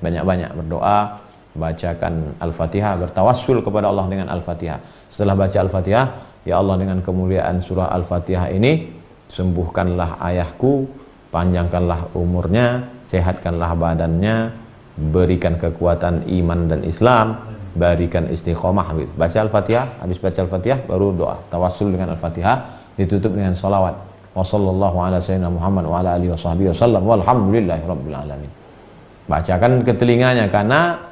Banyak-banyak berdoa, bacakan Al-Fatihah, bertawassul kepada Allah dengan Al-Fatihah. Setelah baca Al-Fatihah, ya Allah dengan kemuliaan surah Al-Fatihah ini, sembuhkanlah ayahku, panjangkanlah umurnya, sehatkanlah badannya, berikan kekuatan iman dan Islam, berikan istiqomah. Baca Al-Fatihah, habis baca Al-Fatihah baru doa, tawassul dengan Al-Fatihah, ditutup dengan salawat. Wassallallahu ala sayyidina Muhammad wa ala alihi washabbihi wasallam walhamdulillahi rabbil alamin. Bacakan ke telinganya, karena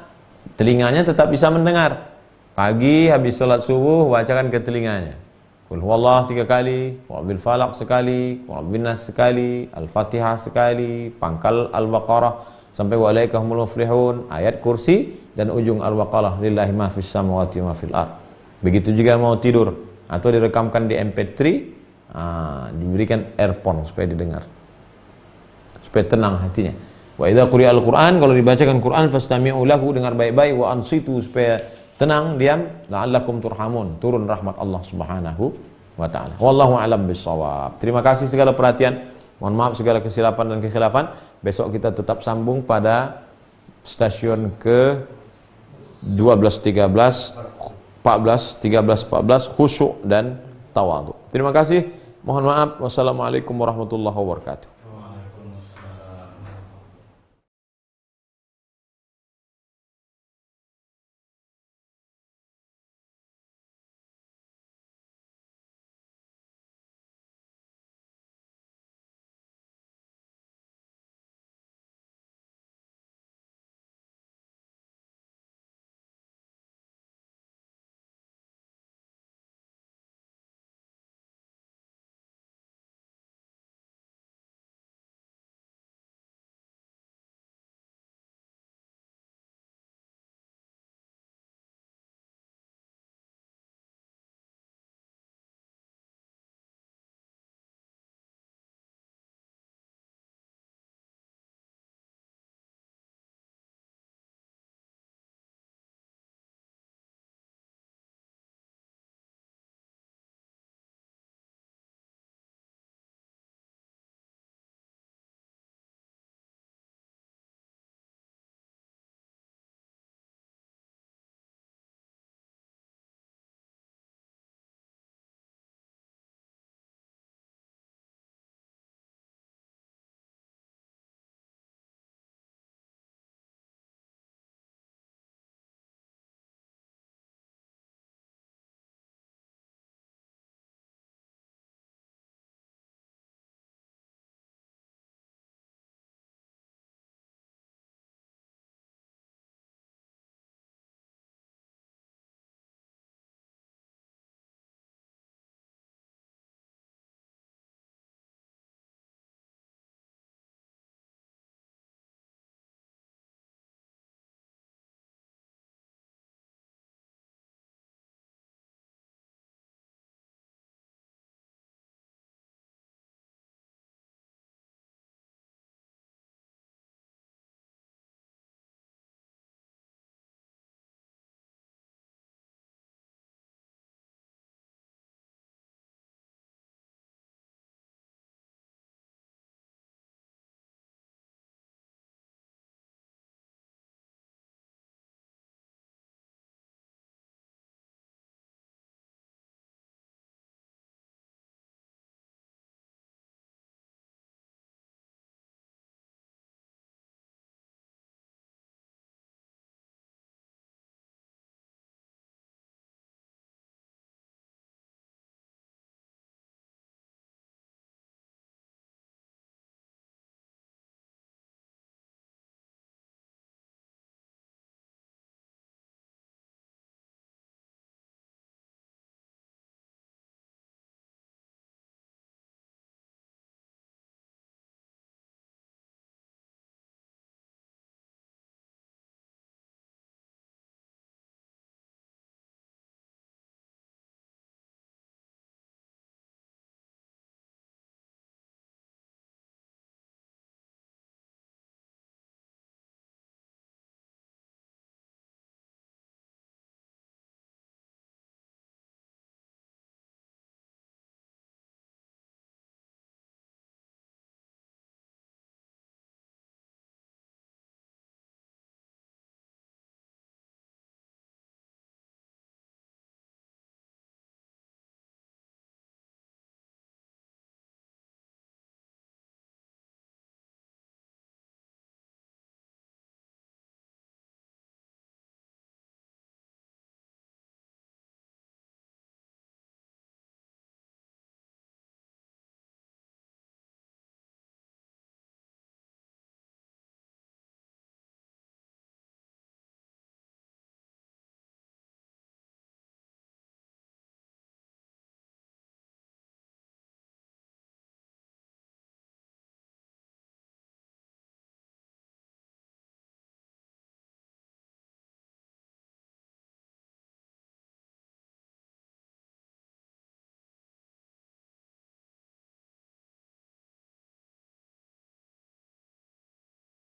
telinganya tetap bisa mendengar. Pagi habis salat subuh bacakan ke telinganya. Qul huwallah 3 kali, qul bil falaq sekali, qul bin nas sekali, Al-Fatihah sekali, pangkal Al-Baqarah sampai wa alaikahumul muflihun, ayat kursi dan ujung Al-Baqarah, lillahi ma fis samawati wa ma fil ard. Begitu juga mau tidur atau direkamkan di MP3, diberikan earphone supaya didengar, supaya tenang hatinya. Wa idza quri'a al-Qur'an, kalau dibacakan Quran fastami'u lahu, dengar baik-baik, wa ansitu, supaya tenang, diam, la'allakum turhamun, turun rahmat Allah Subhanahu wa taala. Wallahu a'lam bissawab. Terima kasih segala perhatian. Mohon maaf segala kesilapan dan kekhilafan. Besok kita tetap sambung pada stasiun ke 12, 13, 14, 13, 14, khusyuk dan tawadhu. Terima kasih. Mohon maaf. Wassalamualaikum warahmatullahi wabarakatuh.